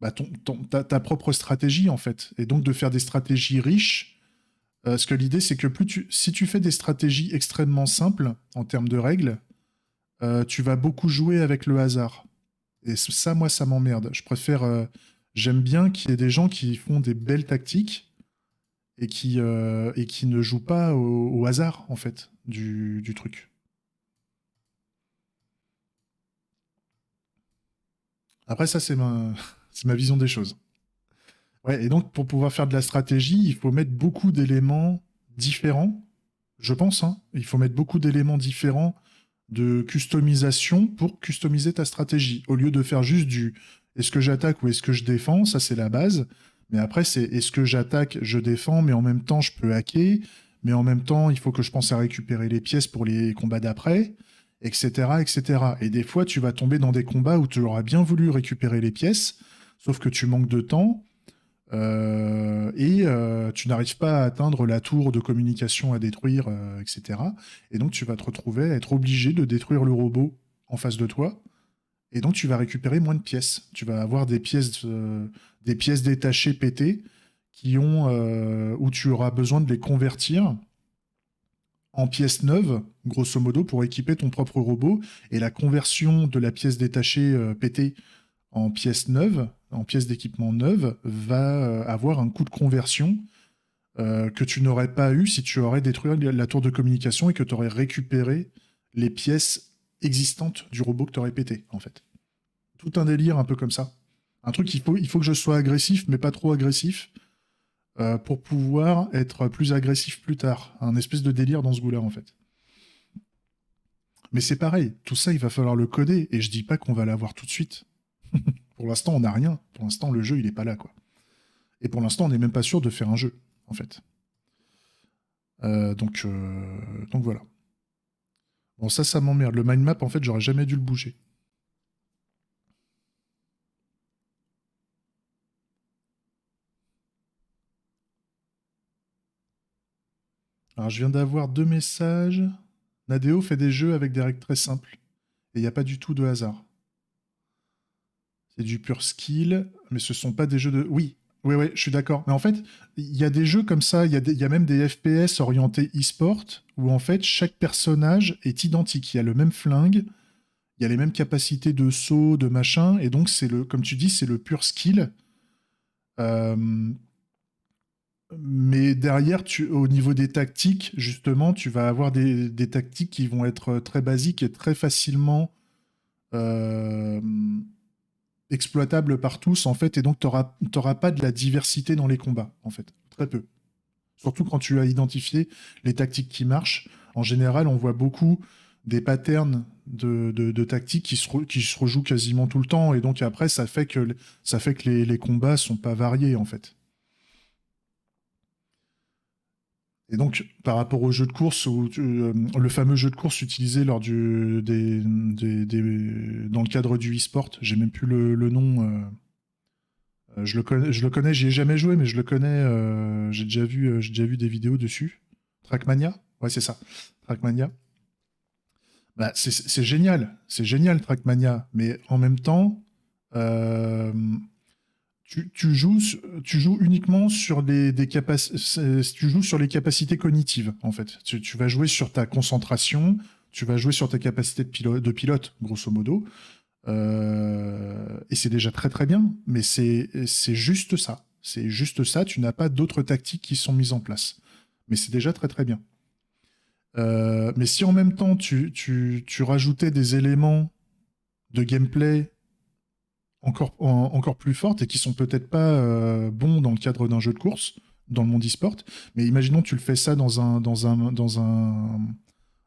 bah, ta propre stratégie, en fait. Et donc de faire des stratégies riches. Parce que l'idée, c'est que si tu fais des stratégies extrêmement simples en termes de règles, tu vas beaucoup jouer avec le hasard. Et ça, moi, ça m'emmerde. J'aime bien qu'il y ait des gens qui font des belles tactiques et qui ne jouent pas au hasard, en fait, du truc. Après, ça, c'est ma vision des choses. Ouais, et donc, pour pouvoir faire de la stratégie, il faut mettre beaucoup d'éléments différents, je pense, hein. Il faut mettre beaucoup d'éléments différents de customisation pour customiser ta stratégie. Au lieu de faire juste du est-ce que j'attaque ou est-ce que je défends, ça c'est la base. Mais après, c'est est-ce que j'attaque, je défends, mais en même temps, je peux hacker, mais en même temps, il faut que je pense à récupérer les pièces pour les combats d'après, etc., etc. Et des fois, tu vas tomber dans des combats où tu auras bien voulu récupérer les pièces, sauf que tu manques de temps et tu n'arrives pas à atteindre la tour de communication à détruire, etc. Et donc tu vas te retrouver à être obligé de détruire le robot en face de toi. Et donc tu vas récupérer moins de pièces. Tu vas avoir des pièces détachées pétées où tu auras besoin de les convertir en pièces neuves, grosso modo, pour équiper ton propre robot. Et la conversion de la pièce détachée pétée en pièces neuves, en pièces d'équipement neuves, va avoir un coût de conversion que tu n'aurais pas eu si tu aurais détruit la tour de communication et que tu aurais récupéré les pièces existantes du robot que tu aurais pété, en fait. Tout un délire un peu comme ça. Un truc, il faut que je sois agressif, mais pas trop agressif, pour pouvoir être plus agressif plus tard. Un espèce de délire dans ce goût-là, en fait. Mais c'est pareil, tout ça, il va falloir le coder, et je dis pas qu'on va l'avoir tout de suite. Pour l'instant, on n'a rien. Pour l'instant, le jeu, il est pas là, quoi. Et pour l'instant, on n'est même pas sûr de faire un jeu, en fait. Donc voilà. Bon, ça m'emmerde. Le mind map, en fait, j'aurais jamais dû le bouger. Alors, je viens d'avoir 2 messages. Nadeo fait des jeux avec des règles très simples. Et il n'y a pas du tout de hasard. C'est du pur skill, mais ce sont pas des jeux de... Oui, oui, oui, je suis d'accord. Mais en fait, il y a des jeux comme ça, il y a même des FPS orientés e-sport, où en fait, chaque personnage est identique. Il y a le même flingue, il y a les mêmes capacités de saut, de machin, et donc comme tu dis, c'est le pur skill. Euh, mais derrière, au niveau des tactiques, justement, tu vas avoir des tactiques qui vont être très basiques et très facilement euh, exploitable par tous, en fait, et donc tu n'auras pas de la diversité dans les combats, en fait. Très peu. Surtout quand tu as identifié les tactiques qui marchent. En général, on voit beaucoup des patterns de tactiques qui se rejouent quasiment tout le temps, et donc après, ça fait que les combats sont pas variés, en fait. Et donc, par rapport au jeu de course, le fameux jeu de course utilisé lors dans le cadre du e-sport, j'ai même plus le nom. Je le connais, j'y ai jamais joué, mais je le connais. J'ai déjà vu des vidéos dessus. Trackmania? Ouais, c'est ça. Trackmania. Bah, c'est génial Trackmania, mais en même temps, euh, tu joues uniquement sur tu joues sur les capacités cognitives, en fait. Tu vas jouer sur ta concentration, tu vas jouer sur ta capacité de pilote, grosso modo. Et c'est déjà très très bien, mais c'est juste ça. C'est juste ça, tu n'as pas d'autres tactiques qui sont mises en place. Mais c'est déjà très très bien. Mais si en même temps tu rajoutais des éléments de gameplay encore plus fortes et qui sont peut-être pas bons dans le cadre d'un jeu de course, dans le monde e-sport, mais imaginons tu le fais ça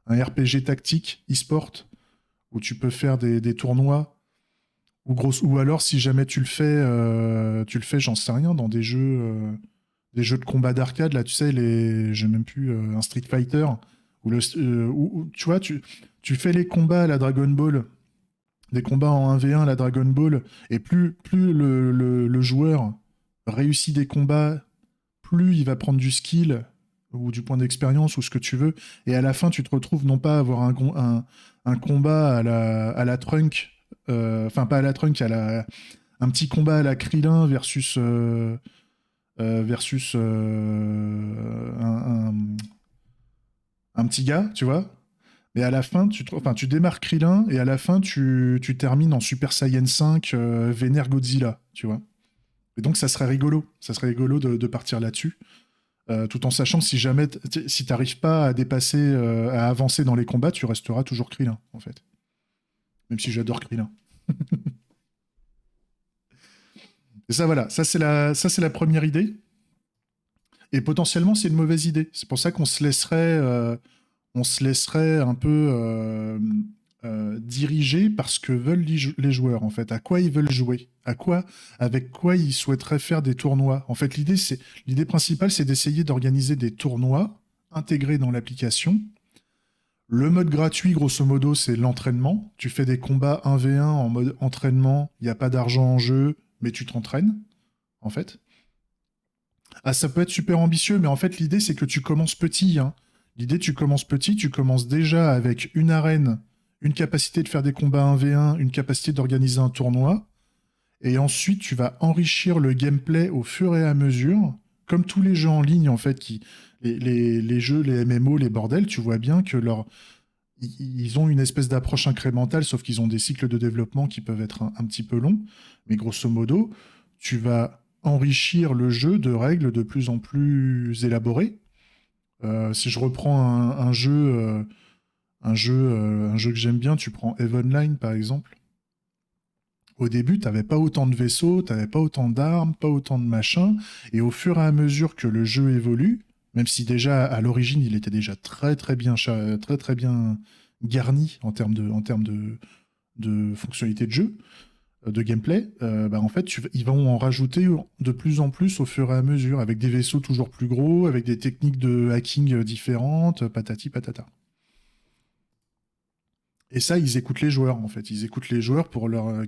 un RPG tactique e-sport où tu peux faire des tournois ou alors si jamais tu le fais, j'en sais rien, dans des jeux de combat d'arcade, là, tu sais, j'ai même plus un Street Fighter, tu vois, tu fais les combats à la Dragon Ball, des combats en 1v1 à la Dragon Ball, et plus le joueur réussit des combats, plus il va prendre du skill ou du point d'expérience ou ce que tu veux, et à la fin, tu te retrouves non pas à avoir un combat à la Trunk, enfin pas à la Trunk, un petit combat à la Krillin versus un petit gars, tu vois. Et à la fin, tu démarres Krillin et à la fin, tu termines en Super Saiyan 5 Vénère Godzilla, tu vois. Et donc, ça serait rigolo. Ça serait rigolo de partir là-dessus. Tout en sachant que si jamais, si t'arrives pas à dépasser, à avancer dans les combats, tu resteras toujours Krillin, en fait. Même si j'adore Krillin. Et ça, voilà. Ça, c'est la première idée. Et potentiellement, c'est une mauvaise idée. C'est pour ça on se laisserait un peu diriger par ce que veulent les joueurs, en fait. À quoi ils veulent jouer. Avec quoi ils souhaiteraient faire des tournois. En fait, l'idée principale, c'est d'essayer d'organiser des tournois intégrés dans l'application. Le mode gratuit, grosso modo, c'est l'entraînement. Tu fais des combats 1v1 en mode entraînement. Il n'y a pas d'argent en jeu, mais tu t'entraînes, en fait. Ah, ça peut être super ambitieux, mais en fait, l'idée, c'est que tu commences petit, hein. L'idée, tu commences petit, tu commences déjà avec une arène, une capacité de faire des combats 1v1, une capacité d'organiser un tournoi, et ensuite, tu vas enrichir le gameplay au fur et à mesure, comme tous les jeux en ligne, en fait, les jeux, les MMO, les bordels, tu vois bien que ils ont une espèce d'approche incrémentale, sauf qu'ils ont des cycles de développement qui peuvent être un petit peu longs. Mais grosso modo, tu vas enrichir le jeu de règles de plus en plus élaborées. Si je reprends un jeu que j'aime bien, tu prends EVE Online par exemple. Au début, tu n'avais pas autant de vaisseaux, tu n'avais pas autant d'armes, pas autant de machins. Et au fur et à mesure que le jeu évolue, même si déjà à l'origine il était déjà très très bien garni en termes de fonctionnalités de jeu, de gameplay, bah en fait, ils vont en rajouter de plus en plus au fur et à mesure, avec des vaisseaux toujours plus gros, avec des techniques de hacking différentes, patati patata. Et ça, ils écoutent les joueurs, en fait. Ils écoutent les joueurs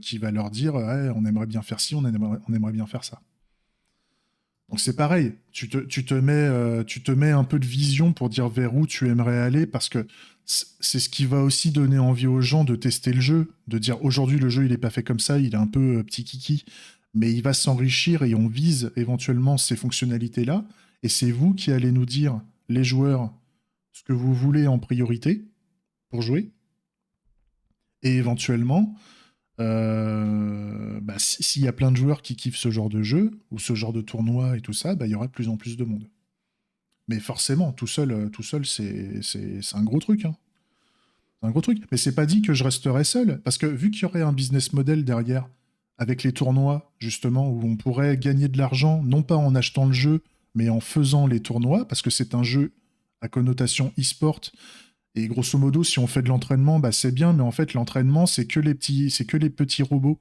qui va leur dire, ouais, on aimerait bien faire ci, on aimerait bien faire ça. Donc c'est pareil, tu te mets un peu de vision pour dire vers où tu aimerais aller, parce que c'est ce qui va aussi donner envie aux gens de tester le jeu, de dire aujourd'hui le jeu il est pas fait comme ça, il est un peu petit kiki, mais il va s'enrichir et on vise éventuellement ces fonctionnalités-là, et c'est vous qui allez nous dire, les joueurs, ce que vous voulez en priorité pour jouer, et éventuellement, bah, s'il y a plein de joueurs qui kiffent ce genre de jeu, ou ce genre de tournoi et tout ça, bah, il y aura de plus en plus de monde. Mais forcément, tout seul c'est un gros truc, hein. C'est un gros truc. Mais c'est pas dit que je resterai seul, parce que vu qu'il y aurait un business model derrière, avec les tournois, justement, où on pourrait gagner de l'argent, non pas en achetant le jeu, mais en faisant les tournois, parce que c'est un jeu à connotation e-sport. Et grosso modo, si on fait de l'entraînement, bah c'est bien, mais en fait, l'entraînement, c'est que les petits robots.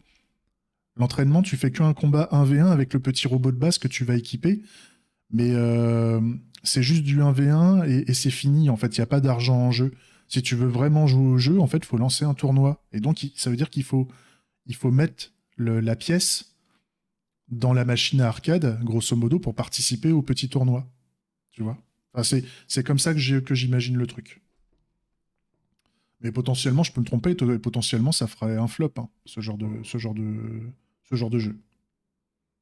L'entraînement, tu fais qu'un combat 1v1 avec le petit robot de base que tu vas équiper, mais c'est juste du 1v1 et c'est fini. En fait, il n'y a pas d'argent en jeu. Si tu veux vraiment jouer au jeu, en fait, il faut lancer un tournoi. Et donc, ça veut dire il faut mettre la pièce dans la machine à arcade, grosso modo, pour participer au petit tournoi. Tu vois? Enfin, c'est comme ça que j'imagine le truc. Mais potentiellement, je peux me tromper, potentiellement, ça ferait un flop, hein, ce genre de jeu.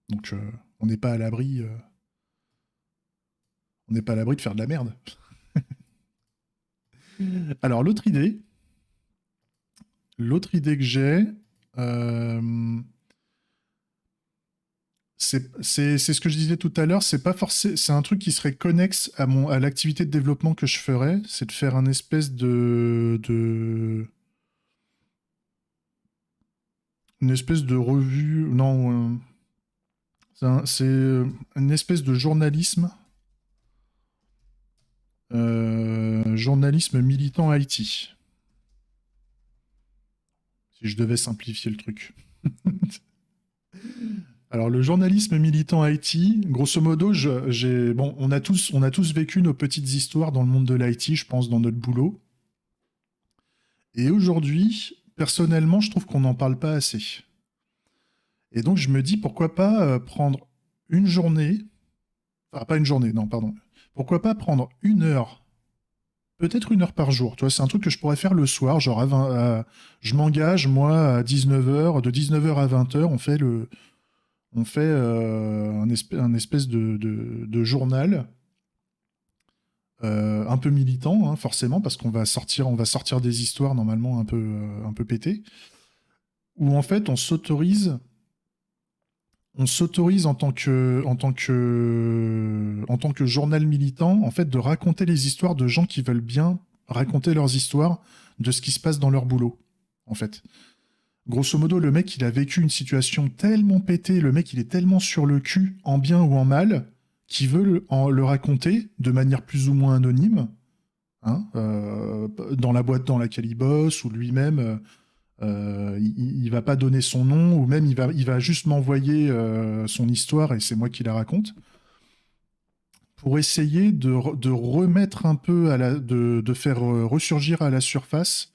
Donc, on n'est pas à l'abri. On n'est pas à l'abri de faire de la merde. Alors, l'autre idée que j'ai, euh, c'est ce que je disais tout à l'heure, c'est pas forcément, c'est un truc qui serait connexe à l'activité de développement que je ferais, c'est de faire un espèce une espèce de revue, non, c'est une espèce de journalisme, journalisme militant IT, si je devais simplifier le truc. Alors, le journalisme militant IT, grosso modo, bon, on a tous vécu nos petites histoires dans le monde de l'IT, je pense, dans notre boulot. Et aujourd'hui, personnellement, je trouve qu'on n'en parle pas assez. Et donc, je me dis, pourquoi pas prendre une journée, enfin, pas une journée, non, pardon. Pourquoi pas prendre une heure, peut-être une heure par jour. Tu vois, c'est un truc que je pourrais faire le soir, genre je m'engage, moi, à 19h, de 19h à 20h, on fait un espèce de journal un peu militant, hein, forcément, parce on va sortir des histoires normalement un peu pétées, où en fait on s'autorise en tant que journal militant, en fait, de raconter les histoires de gens qui veulent bien raconter leurs histoires de ce qui se passe dans leur boulot, en fait. Grosso modo, le mec, il a vécu une situation tellement pétée, le mec, il est tellement sur le cul, en bien ou en mal, qu'il veut le raconter de manière plus ou moins anonyme, hein, dans la boîte dans laquelle il bosse, ou lui-même, il va pas donner son nom, ou même il va juste m'envoyer son histoire et c'est moi qui la raconte, pour essayer de remettre un peu, de faire ressurgir à la surface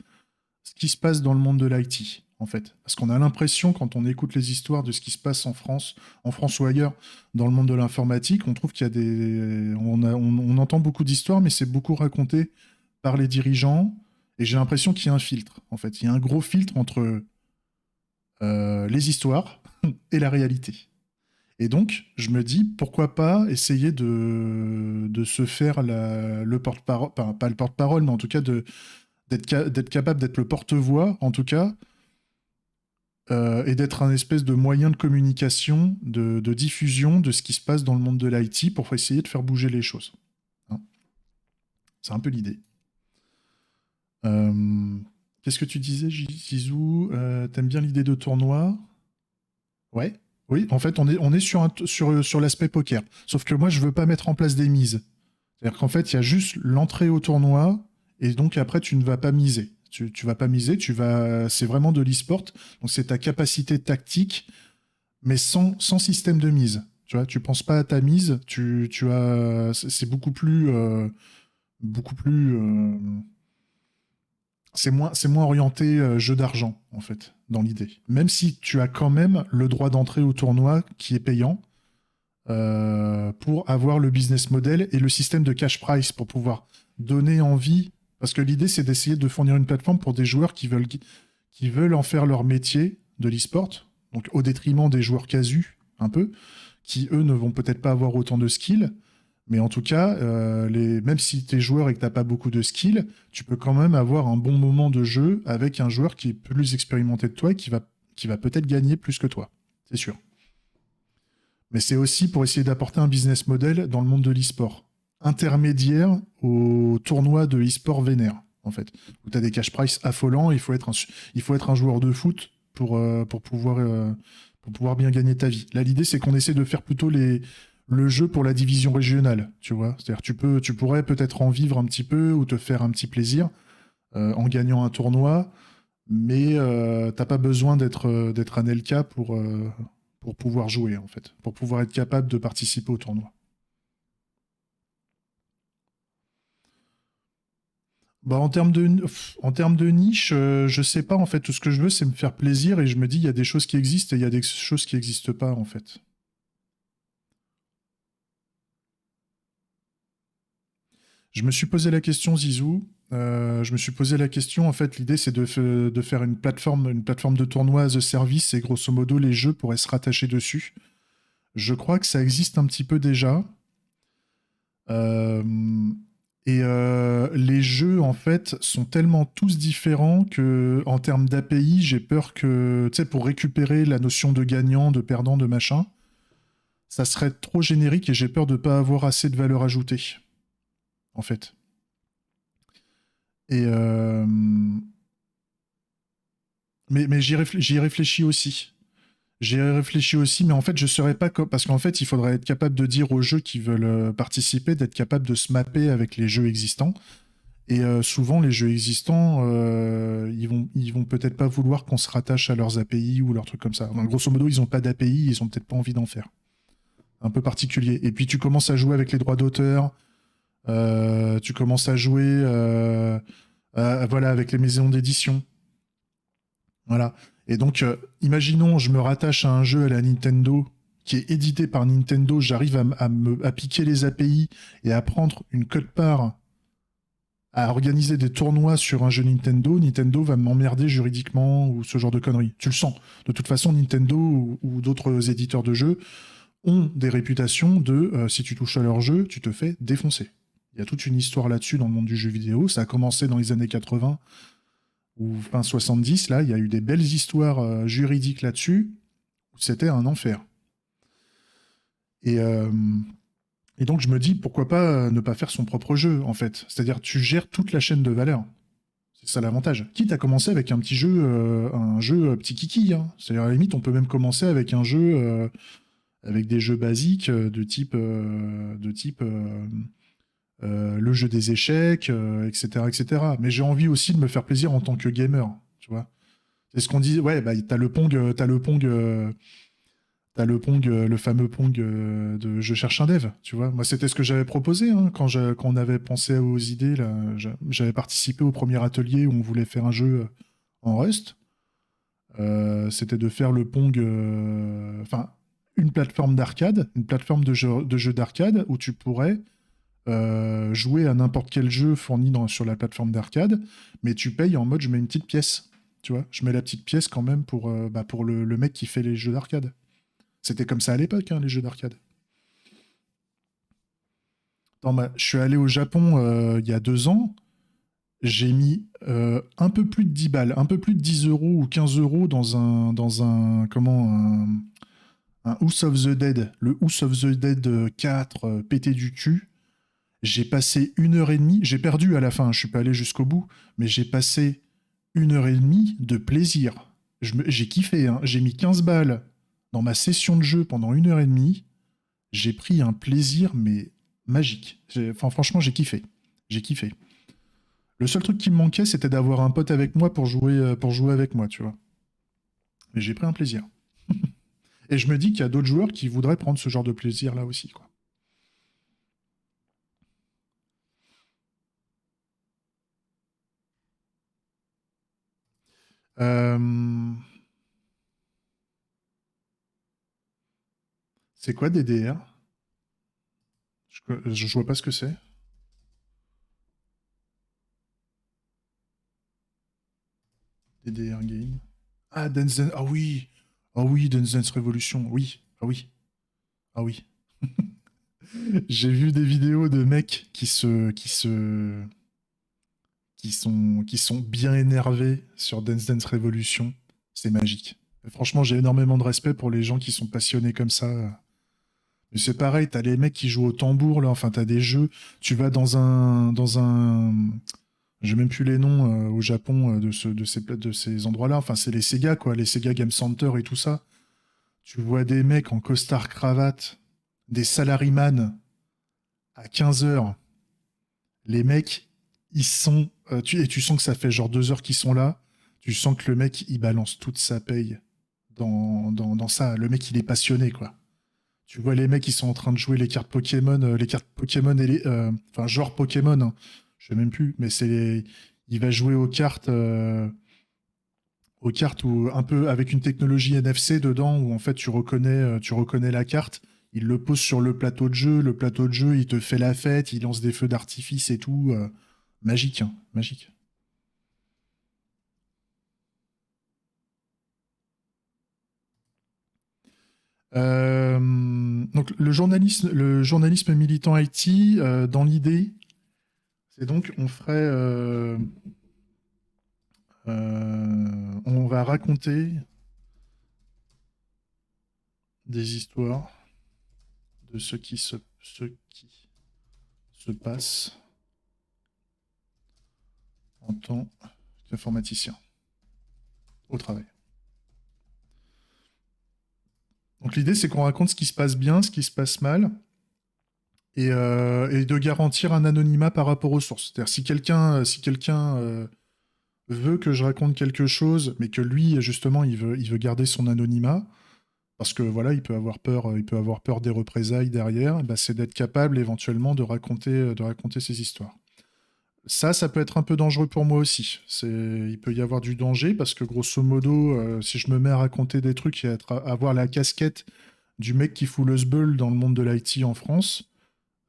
ce qui se passe dans le monde de l'IT, en fait. Parce qu'on a l'impression, quand on écoute les histoires de ce qui se passe en France ou ailleurs, dans le monde de l'informatique, on trouve qu'il y a on entend beaucoup d'histoires, mais c'est beaucoup raconté par les dirigeants, et j'ai l'impression qu'il y a un filtre, en fait. Il y a un gros filtre entre les histoires et la réalité. Et donc, je me dis, pourquoi pas essayer de se faire le porte-parole, pas le porte-parole, mais en tout cas d'être capable d'être le porte-voix, en tout cas, et d'être un espèce de moyen de communication, de diffusion de ce qui se passe dans le monde de l'IT pour essayer de faire bouger les choses. Hein. C'est un peu l'idée. Qu'est-ce que tu disais, Zizou? T'aimes bien l'idée de tournoi? Ouais. Oui, en fait, on est sur l'aspect poker. Sauf que moi, je veux pas mettre en place des mises. C'est-à-dire qu'en fait, il y a juste l'entrée au tournoi, et donc après, tu ne vas pas miser. Tu vas pas miser, c'est vraiment de l'e-sport. Donc, c'est ta capacité tactique, mais sans système de mise. Tu vois, tu penses pas à ta mise, c'est beaucoup plus, c'est moins orienté jeu d'argent, en fait, dans l'idée. Même si tu as quand même le droit d'entrée au tournoi qui est payant pour avoir le business model et le système de cash price pour pouvoir donner envie. Parce que l'idée, c'est d'essayer de fournir une plateforme pour des joueurs qui veulent en faire leur métier de l'e-sport, donc au détriment des joueurs casus, un peu, qui, eux, ne vont peut-être pas avoir autant de skills. Mais en tout cas, même si tu es joueur et que tu n'as pas beaucoup de skills, tu peux quand même avoir un bon moment de jeu avec un joueur qui est plus expérimenté que toi et qui va peut-être gagner plus que toi. C'est sûr. Mais c'est aussi pour essayer d'apporter un business model dans le monde de l'e-sport. Intermédiaire au tournoi de e-sport vénère, en fait. Où tu as des cash price affolants, il faut être un joueur de foot pour pouvoir bien gagner ta vie. Là, l'idée, c'est qu'on essaie de faire plutôt le jeu pour la division régionale, tu vois. C'est-à-dire, tu pourrais peut-être en vivre un petit peu ou te faire un petit plaisir en gagnant un tournoi, mais t'as pas besoin d'être un LK pour pouvoir jouer, en fait, pour pouvoir être capable de participer au tournoi. Bah, en termes de niche, je sais pas, en fait. Tout ce que je veux, c'est me faire plaisir et je me dis, il y a des choses qui existent et il y a des choses qui n'existent pas, en fait. Je me suis posé la question, Zizou. Je me suis posé la question, en fait, l'idée, c'est de faire une plateforme de tournoi as a service et grosso modo, les jeux pourraient se rattacher dessus. Je crois que ça existe un petit peu déjà. Euh, les jeux, en fait, sont tellement tous différents que, en termes d'API, j'ai peur que, tu sais, pour récupérer la notion de gagnant, de perdant, de machin, ça serait trop générique et j'ai peur de ne pas avoir assez de valeur ajoutée, en fait. Et mais j'y ai réfléchi aussi. J'y ai réfléchi aussi, mais en fait, je serais pas parce qu'en fait, il faudrait être capable de dire aux jeux qui veulent participer, d'être capable de se mapper avec les jeux existants. Et souvent, les jeux existants, ils vont peut-être pas vouloir qu'on se rattache à leurs API ou leurs trucs comme ça. Donc, grosso modo, ils ont pas d'API, ils ont peut-être pas envie d'en faire. Un peu particulier. Et puis, tu commences à jouer avec les droits d'auteur, tu commences à jouer voilà, avec les maisons d'édition. Voilà. Et donc, imaginons, je me rattache à un jeu à la Nintendo qui est édité par Nintendo, j'arrive à piquer les API et à prendre une quote-part à organiser des tournois sur un jeu Nintendo, Nintendo va m'emmerder juridiquement ou ce genre de conneries. Tu le sens. De toute façon, Nintendo ou d'autres éditeurs de jeux ont des réputations de si tu touches à leur jeu, tu te fais défoncer. Il y a toute une histoire là-dessus dans le monde du jeu vidéo. Ça a commencé dans les années 80 ou fin 70. Là, il y a eu des belles histoires juridiques là-dessus. C'était un enfer. Et, euh, et donc, je me dis, pourquoi pas ne pas faire son propre jeu, en fait. C'est-à-dire, tu gères toute la chaîne de valeur. C'est ça l'avantage. Quitte à commencer avec un jeu petit kiki. Hein. C'est-à-dire, à la limite, on peut même commencer avec un jeu, avec des jeux basiques de type le jeu des échecs, etc., etc. Mais j'ai envie aussi de me faire plaisir en tant que gamer, tu vois. C'est ce qu'on dit. Ouais, bah, t'as le Pong, le fameux Pong de Je cherche un dev, tu vois. Moi, c'était ce que j'avais proposé hein, quand on avait pensé aux idées. Là, j'avais participé au premier atelier où on voulait faire un jeu en Rust. C'était de faire le Pong, enfin, une plateforme d'arcade, une plateforme de jeu d'arcade où tu pourrais jouer à n'importe quel jeu fourni sur la plateforme d'arcade, mais tu payes en mode je mets une petite pièce. Tu vois, je mets la petite pièce quand même pour le mec qui fait les jeux d'arcade. C'était comme ça à l'époque, hein, les jeux d'arcade. Je suis allé au Japon il y a 2 ans. J'ai mis un peu plus de 10 balles, un peu plus de 10 euros ou 15 euros un House of the Dead. Le House of the Dead 4 pété du cul. J'ai passé 1 heure et demie. J'ai perdu à la fin, je suis pas allé jusqu'au bout, mais j'ai passé 1 heure et demie de plaisir. J'ai kiffé, hein. J'ai mis 15 balles dans ma session de jeu pendant 1 heure et demie. J'ai pris un plaisir, mais magique. Enfin, franchement, j'ai kiffé. J'ai kiffé. Le seul truc qui me manquait, c'était d'avoir un pote avec moi pour jouer avec moi, tu vois. Mais j'ai pris un plaisir. Et je me dis qu'il y a d'autres joueurs qui voudraient prendre ce genre de plaisir là aussi, quoi. Euh, C'est quoi DDR? Je vois pas ce que c'est. DDR Game. Ah, Dance Dance. Ah oui. Ah oui, Dance Dance Revolution. Oui. Ah oui. Ah oui. J'ai vu des vidéos de mecs qui sont bien énervés sur Dance Dance Revolution. C'est magique. Franchement, j'ai énormément de respect pour les gens qui sont passionnés comme ça. Mais c'est pareil, t'as les mecs qui jouent au tambour, là. Enfin, t'as des jeux. Tu vas J'ai même plus les noms au Japon de ces endroits-là. Enfin, c'est les Sega, quoi, les Sega Game Center et tout ça. Tu vois des mecs en costard cravate, des salaryman à 15 heures. Les mecs, ils sont. Et tu sens que ça fait genre 2 heures qu'ils sont là. Tu sens que le mec, il balance toute sa paye dans ça. Le mec, il est passionné, quoi. Tu vois les mecs, ils sont en train de jouer les cartes Pokémon enfin, genre Pokémon, hein. Je sais même plus, mais il va jouer aux cartes où, un peu avec une technologie NFC dedans, où en fait, tu reconnais la carte. Il le pose sur le plateau de jeu. Le plateau de jeu, il te fait la fête, il lance des feux d'artifice et tout. Magique, hein, magique. Donc le journalisme militant IT, dans l'idée, c'est donc on va raconter des histoires de ce qui se passe en tant qu'informaticien au travail. Donc l'idée, c'est qu'on raconte ce qui se passe bien, ce qui se passe mal, et de garantir un anonymat par rapport aux sources. C'est-à-dire si quelqu'un veut que je raconte quelque chose, mais que lui, justement, il veut garder son anonymat, parce que voilà, il peut avoir peur des représailles derrière, bah, c'est d'être capable éventuellement de raconter ses histoires. Ça peut être un peu dangereux pour moi aussi. Il peut y avoir du danger parce que grosso modo, si je me mets à raconter des trucs et avoir la casquette du mec qui fout le sbeul dans le monde de l'IT en France,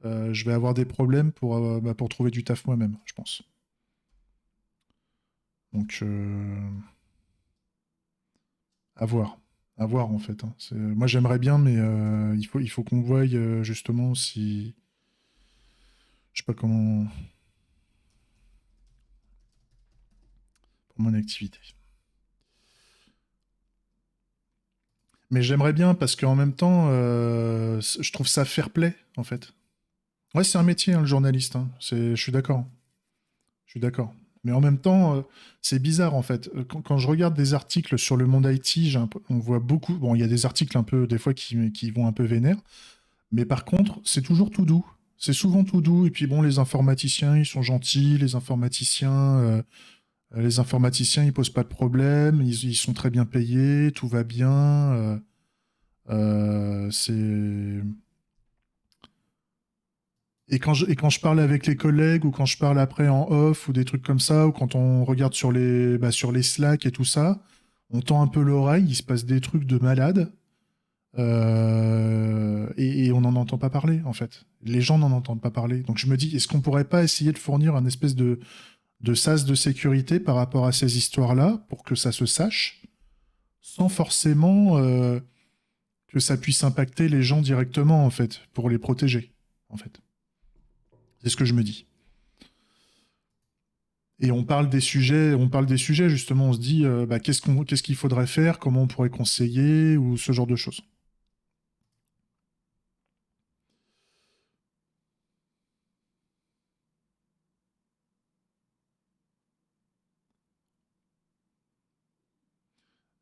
je vais avoir des problèmes pour trouver du taf moi-même, je pense. Donc, à voir. À voir, en fait, hein. Moi, j'aimerais bien, mais il faut qu'on voie justement si. Je sais pas comment. Pour mon activité. Mais j'aimerais bien parce qu'en même temps, je trouve ça fair play, en fait. Ouais, c'est un métier, hein, le journaliste, hein. Je suis d'accord. Je suis d'accord. Mais en même temps, c'est bizarre, en fait. Quand je regarde des articles sur le monde IT, on voit beaucoup. Bon, il y a des articles un peu, des fois, qui vont un peu vénère. Mais par contre, c'est toujours tout doux. C'est souvent tout doux. Et puis bon, les informaticiens, ils sont gentils. Les informaticiens, ils posent pas de problème. Ils sont très bien payés. Tout va bien. C'est et quand je parle avec les collègues ou quand je parle après en off ou des trucs comme ça ou quand on regarde sur les Slack et tout ça, on tend un peu l'oreille. Il se passe des trucs de malade. Et on n'en entend pas parler, en fait. Les gens n'en entendent pas parler. Donc je me dis, est-ce qu'on pourrait pas essayer de fournir un espèce de sas de sécurité par rapport à ces histoires-là pour que ça se sache, sans forcément que ça puisse impacter les gens directement, en fait, pour les protéger, en fait. C'est ce que je me dis. Et on parle des sujets justement, on se dit, bah, qu'est-ce qu'il faudrait faire, comment on pourrait conseiller, ou ce genre de choses.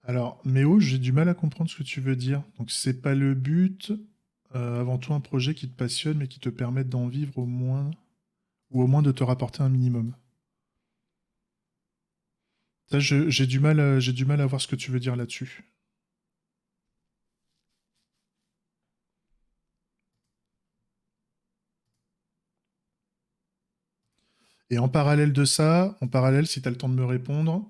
Alors, Méo, j'ai du mal à comprendre ce que tu veux dire. Donc, c'est pas le but, avant tout un projet qui te passionne, mais qui te permette d'en vivre au moins, ou au moins de te rapporter un minimum. Ça, j'ai du mal à voir ce que tu veux dire là-dessus. Et en parallèle de ça, en parallèle, si tu as le temps de me répondre,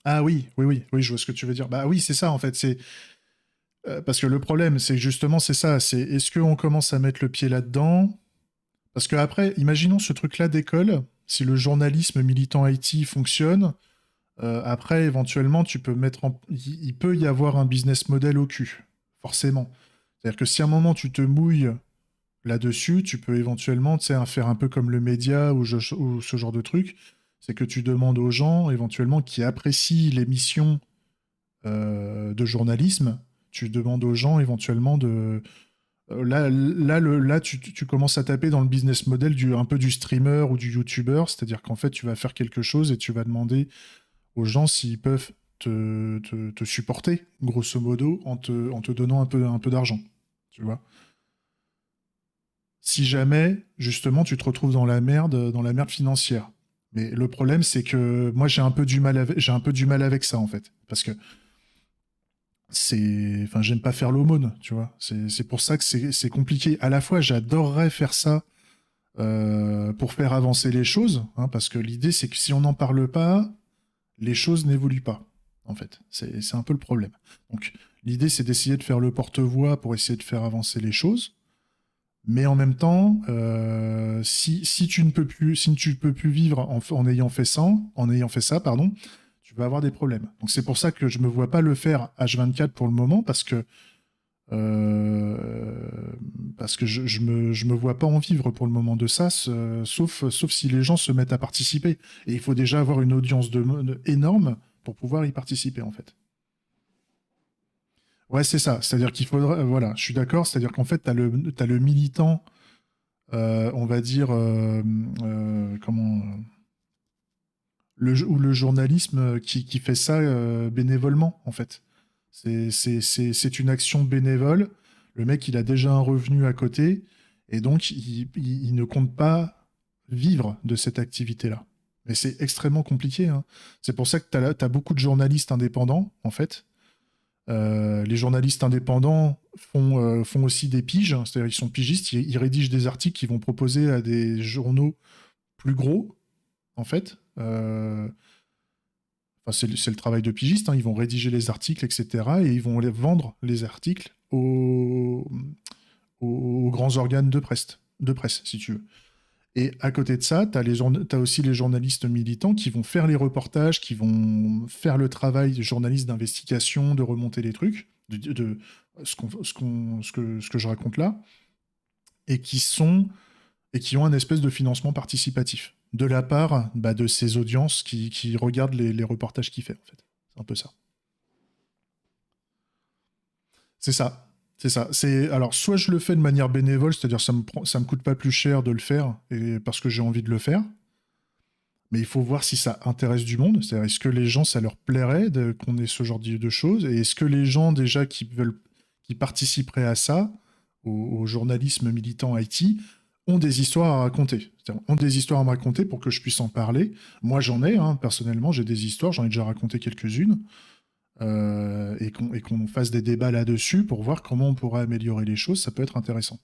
ah oui, oui, oui, oui, je vois ce que tu veux dire. Bah oui, c'est ça en fait. Parce que le problème, c'est que justement, c'est ça. C'est est-ce qu'on commence à mettre le pied là-dedans? Parce que après, imaginons ce truc-là d'école. Si le journalisme militant IT fonctionne, après, éventuellement, tu peux il peut y avoir un business model au cul, forcément. C'est-à-dire que si à un moment tu te mouilles là-dessus, tu peux éventuellement, tu sais, faire un peu comme le média ou ce genre de truc. C'est que tu demandes aux gens, éventuellement, qui apprécient l'émission de journalisme, tu demandes aux gens éventuellement Là, tu commences à taper dans le business model un peu du streamer ou du YouTuber, c'est-à-dire qu'en fait, tu vas faire quelque chose et tu vas demander aux gens s'ils peuvent te supporter, grosso modo, en te donnant un peu d'argent. Tu vois. Si jamais, justement, tu te retrouves dans la merde financière. Mais le problème, c'est que moi, j'ai un peu du mal avec ça, en fait. Parce que enfin, j'aime pas faire l'aumône, tu vois. C'est pour ça que c'est compliqué. À la fois, j'adorerais faire ça pour faire avancer les choses, hein, parce que l'idée, c'est que si on n'en parle pas, les choses n'évoluent pas, en fait. C'est un peu le problème. Donc, l'idée, c'est d'essayer de faire le porte-voix pour essayer de faire avancer les choses. Mais en même temps, si tu ne peux plus, si tu peux plus vivre en ayant fait ça, pardon, tu vas avoir des problèmes. Donc c'est pour ça que je me vois pas le faire H24 pour le moment euh, parce que je me vois pas en vivre pour le moment de ça, sauf si les gens se mettent à participer. Et il faut déjà avoir une audience énorme pour pouvoir y participer en fait. Ouais, c'est ça. C'est-à-dire qu'il faudra, voilà, je suis d'accord. C'est-à-dire qu'en fait, t'as le militant, on va dire, comment, ou le journalisme qui fait ça bénévolement, en fait. C'est une action bénévole. Le mec, il a déjà un revenu à côté, et donc il ne compte pas vivre de cette activité-là. Mais c'est extrêmement compliqué, hein. C'est pour ça que tu as beaucoup de journalistes indépendants, en fait. Les journalistes indépendants font aussi des piges, hein. C'est-à-dire ils sont pigistes, ils rédigent des articles qu'ils vont proposer à des journaux plus gros, en fait. Enfin, c'est le travail de pigiste, hein. Ils vont rédiger les articles, etc. Et ils vont vendre les articles aux grands organes de presse, si tu veux. Et à côté de ça, tu as aussi les journalistes militants qui vont faire les reportages, qui vont faire le travail de journaliste d'investigation, de remonter les trucs, de ce que je raconte là, et et qui ont un espèce de financement participatif de la part de ces audiences qui regardent les reportages qu'il fait, en fait. C'est un peu ça. C'est ça. C'est ça. Alors, soit je le fais de manière bénévole, c'est-à-dire ça me coûte pas plus cher de le faire et parce que j'ai envie de le faire. Mais il faut voir si ça intéresse du monde. C'est-à-dire, est-ce que les gens, ça leur plairait qu'on ait ce genre de choses? Et est-ce que les gens, déjà, qui participeraient à ça, au journalisme militant IT, ont des histoires à raconter? C'est-à-dire, ont des histoires à me raconter pour que je puisse en parler. Moi, j'en ai, hein, personnellement, j'ai des histoires, j'en ai déjà raconté quelques-unes, et qu'on fasse des débats là-dessus pour voir comment on pourrait améliorer les choses, ça peut être intéressant.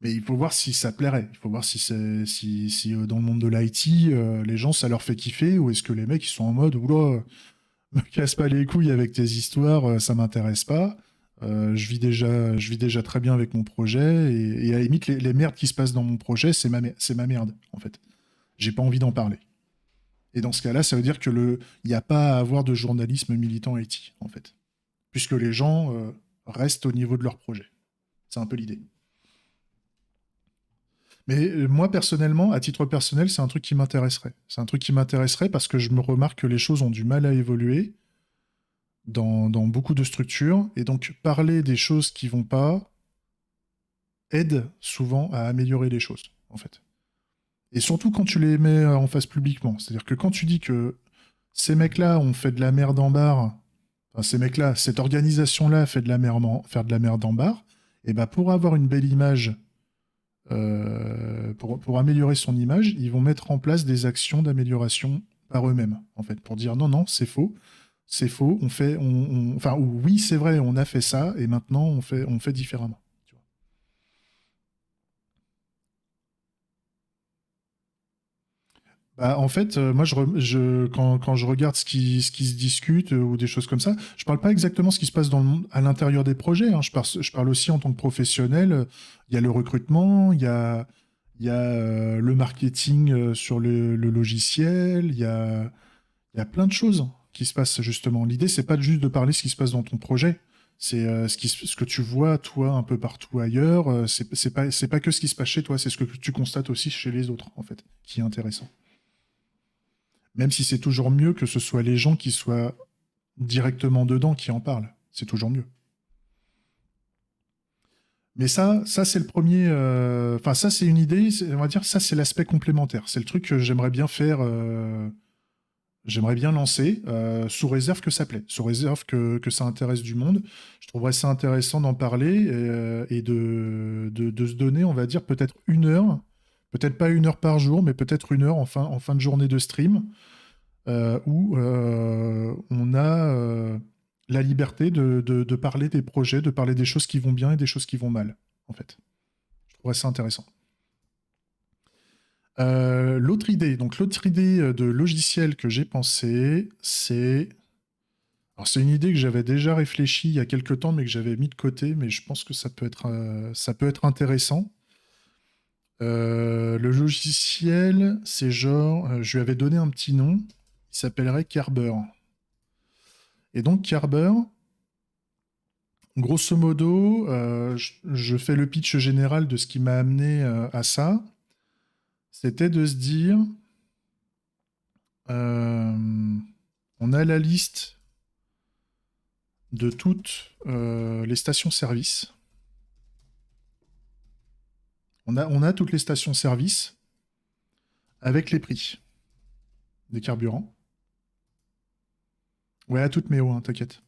Mais il faut voir si ça plairait. Il faut voir si dans le monde de l'IT, les gens, ça leur fait kiffer, ou est-ce que les mecs, ils sont en mode, oula, me casse pas les couilles avec tes histoires, ça m'intéresse pas. Je vis déjà très bien avec mon projet, et à la limite, les merdes qui se passent dans mon projet, c'est ma merde, en fait. J'ai pas envie d'en parler. Et dans ce cas-là, ça veut dire que il n'y a pas à avoir de journalisme militant IT, en fait. Puisque les gens restent au niveau de leur projet. C'est un peu l'idée. Mais moi, personnellement, à titre personnel, c'est un truc qui m'intéresserait. C'est un truc qui m'intéresserait parce que je me remarque que les choses ont du mal à évoluer dans beaucoup de structures. Et donc, parler des choses qui vont pas aide souvent à améliorer les choses, en fait. Et surtout quand tu les mets en face publiquement. C'est-à-dire que quand tu dis que ces mecs-là ont fait de la merde en bar, enfin, ces mecs-là, cette organisation-là fait de la merde faire de la merde en bar, et ben pour avoir une belle image, pour améliorer son image, ils vont mettre en place des actions d'amélioration par eux-mêmes, en fait, pour dire non, non, c'est faux, enfin, ou oui, c'est vrai, on a fait ça, et maintenant on fait différemment. Tu vois. Bah, en fait, moi, quand je regarde ce qui se discute ou des choses comme ça, je parle pas exactement ce qui se passe dans le monde, à l'intérieur des projets, hein. Je parle aussi en tant que professionnel. Il y a le recrutement, il y a le marketing sur le logiciel, il y a plein de choses qui se passent justement. L'idée, c'est pas juste de parler ce qui se passe dans ton projet. C'est ce que tu vois, toi, un peu partout ailleurs. C'est pas que ce qui se passe chez toi, c'est ce que tu constates aussi chez les autres, en fait, qui est intéressant. Même si c'est toujours mieux que ce soit les gens qui soient directement dedans qui en parlent. C'est toujours mieux. Mais ça c'est le premier. Enfin, ça c'est une idée. On va dire ça c'est l'aspect complémentaire. C'est le truc que j'aimerais bien faire. J'aimerais bien lancer, sous réserve que ça plaît, sous réserve que ça intéresse du monde. Je trouverais ça intéressant d'en parler et de se donner, on va dire, peut-être 1 heure, peut-être pas 1 heure par jour, mais peut-être 1 heure en fin de journée de stream, où on a la liberté de parler des projets, de parler des choses qui vont bien et des choses qui vont mal, en fait. Je trouverais ça intéressant. L'autre idée, donc l'autre idée de logiciel que j'ai pensé, c'est... Alors c'est une idée que j'avais déjà réfléchi il y a quelques temps, mais que j'avais mis de côté, mais je pense que ça peut être intéressant. Le logiciel, c'est genre, je lui avais donné un petit nom, il s'appellerait Kerber. Et donc Kerber, grosso modo, je fais le pitch général de ce qui m'a amené à ça. C'était de se dire, on a la liste de toutes les stations-service. On a toutes les stations-service avec les prix des carburants. Ouais, à toutes mes hauts, hein, t'inquiète.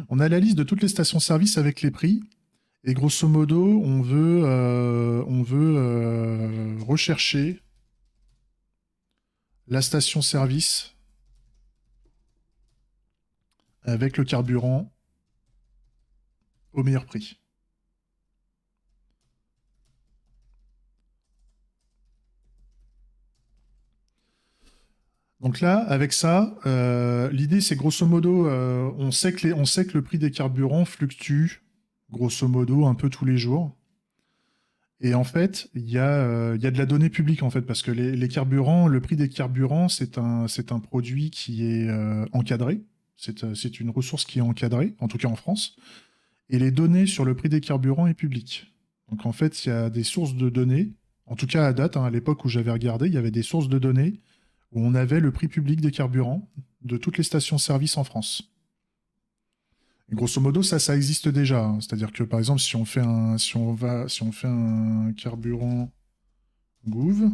On a la liste de toutes les stations-service avec les prix. Et grosso modo, on veut rechercher la station-service avec le carburant au meilleur prix. Donc là, avec ça, l'idée c'est grosso modo, on sait que le prix des carburants fluctue grosso modo un peu tous les jours. Et en fait, il y a de la donnée publique en fait, parce que les carburants, le prix des carburants, c'est un produit qui est encadré. C'est une ressource qui est encadrée, en tout cas en France. Et les données sur le prix des carburants est publique. Donc en fait, il y a des sources de données, en tout cas à date, hein, à l'époque où j'avais regardé, il y avait des sources de données où on avait le prix public des carburants de toutes les stations-service en France. Et grosso modo, ça existe déjà, hein. C'est-à-dire que par exemple, si on fait un carburant Gouv,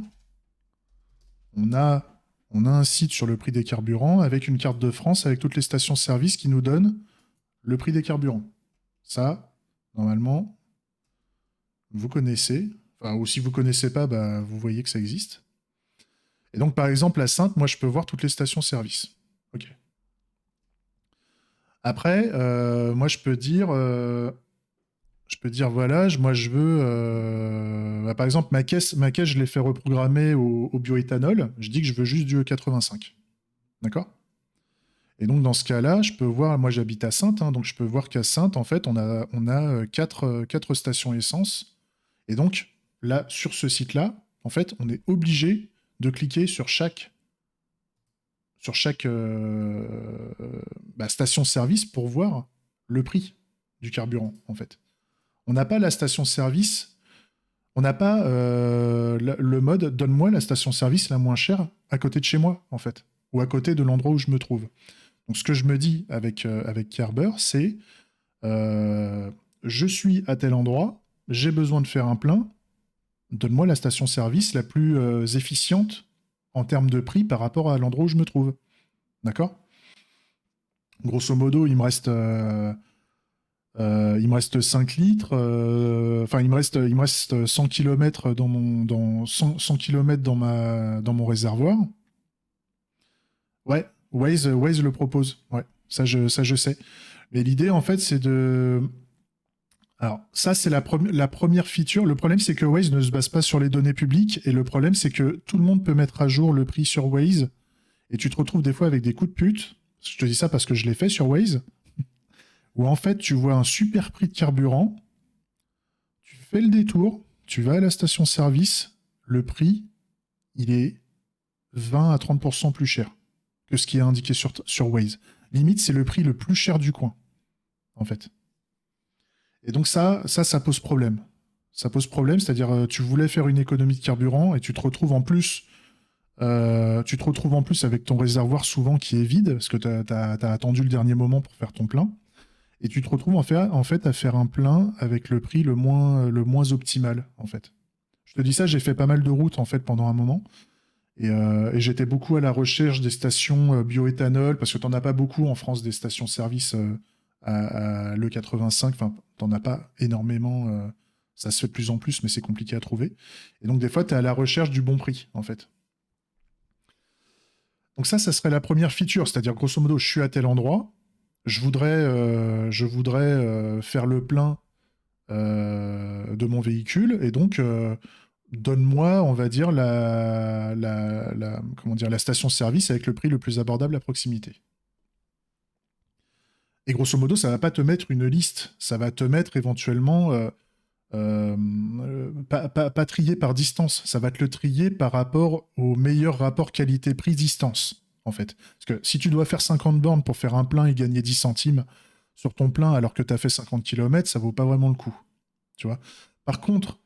on a, on a un site sur le prix des carburants avec une carte de France avec toutes les stations-service qui nous donnent le prix des carburants. Ça, normalement, vous connaissez. Enfin, ou si vous connaissez pas, bah, vous voyez que ça existe. Et donc, par exemple, à Sainte, moi, je peux voir toutes les stations-service. Ok. Après, moi, je peux dire, voilà, moi, je veux, bah, par exemple, ma caisse, je l'ai fait reprogrammer au bioéthanol. Je dis que je veux juste du E85. D'accord? Et donc, dans ce cas-là, je peux voir, moi, j'habite à Sainte, hein, donc je peux voir qu'à Sainte, en fait, on a quatre stations essence. Et donc, là, sur ce site-là, en fait, on est obligé de cliquer sur chaque bah, station-service pour voir le prix du carburant, en fait. On n'a pas la station-service, on n'a pas le mode donne-moi la station-service la moins chère à côté de chez moi, en fait, ou à côté de l'endroit où je me trouve. Donc, ce que je me dis avec Kerber, c'est je suis à tel endroit, j'ai besoin de faire un plein, donne-moi la station-service la plus efficiente en termes de prix par rapport à l'endroit où je me trouve. D'accord? Grosso modo, il me reste 5 litres. Enfin, il me reste 100 km dans 100 km dans mon réservoir. Ouais, Waze le propose. Ouais, ça je sais. Mais l'idée, en fait, c'est de... Alors, ça, c'est la première feature. Le problème, c'est que Waze ne se base pas sur les données publiques. Et le problème, c'est que tout le monde peut mettre à jour le prix sur Waze. Et tu te retrouves des fois avec des coups de pute. Je te dis ça parce que je l'ai fait sur Waze. Où en fait, tu vois un super prix de carburant. Tu fais le détour. Tu vas à la station-service. Le prix, il est 20 à 30% plus cher que ce qui est indiqué sur Waze. Limite, c'est le prix le plus cher du coin, en fait. Et donc ça pose problème. Ça pose problème, c'est-à-dire tu voulais faire une économie de carburant et tu te retrouves en plus avec ton réservoir souvent qui est vide parce que tu as attendu le dernier moment pour faire ton plein. et tu te retrouves en fait à faire un plein avec le prix le moins optimal, en fait. Je te dis ça, j'ai fait pas mal de routes, en fait, pendant un moment. Et j'étais beaucoup à la recherche des stations bioéthanol, parce que tu n'en as pas beaucoup en France, des stations-service à l'E85. Enfin, tu n'en as pas énormément. Ça se fait de plus en plus, mais c'est compliqué à trouver. Et donc, des fois, tu es à la recherche du bon prix, en fait. Donc ça serait la première feature. C'est-à-dire, grosso modo, je suis à tel endroit, je voudrais faire le plein de mon véhicule, et donc donne-moi, on va dire, comment dire, la station-service avec le prix le plus abordable à proximité. Et grosso modo, ça va pas te mettre une liste, ça va te mettre éventuellement pas trier par distance, ça va te le trier par rapport au meilleur rapport qualité-prix-distance, en fait. Parce que si tu dois faire 50 bornes pour faire un plein et gagner 10 centimes sur ton plein alors que tu as fait 50 km, ça vaut pas vraiment le coup. Tu vois. Par contre,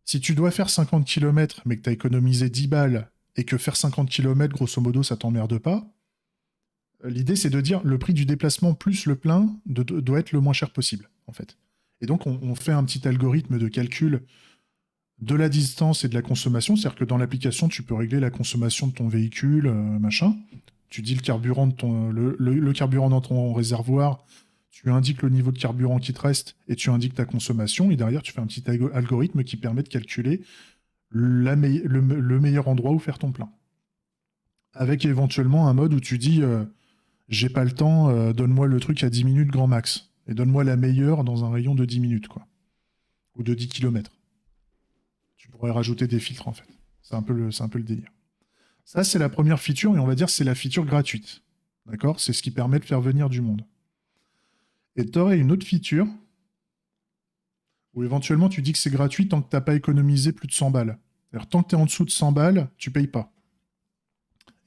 si tu dois faire 50 km mais que tu as économisé 10 balles et que faire 50 km, grosso modo, ça t'emmerde pas, l'idée c'est de dire le prix du déplacement plus le plein doit être le moins cher possible, en fait. Et donc on fait un petit algorithme de calcul de la distance et de la consommation, c'est-à-dire que dans l'application, tu peux régler la consommation de ton véhicule, machin. Tu dis le carburant, le carburant dans ton réservoir, tu indiques le niveau de carburant qui te reste et tu indiques ta consommation. Et derrière, tu fais un petit algorithme qui permet de calculer le meilleur endroit où faire ton plein. Avec éventuellement un mode où tu dis j'ai pas le temps, donne-moi le truc à 10 minutes grand max. Et donne-moi la meilleure dans un rayon de 10 minutes, quoi. Ou de 10 km. Tu pourrais rajouter des filtres, en fait. C'est un peu le délire. Ça, c'est la première feature, et on va dire c'est la feature gratuite. D'accord? C'est ce qui permet de faire venir du monde. Et tu aurais une autre feature où éventuellement tu dis que c'est gratuit tant que tu n'as pas économisé plus de 100 balles. C'est-à-dire, tant que tu es en dessous de 100 balles, tu payes pas.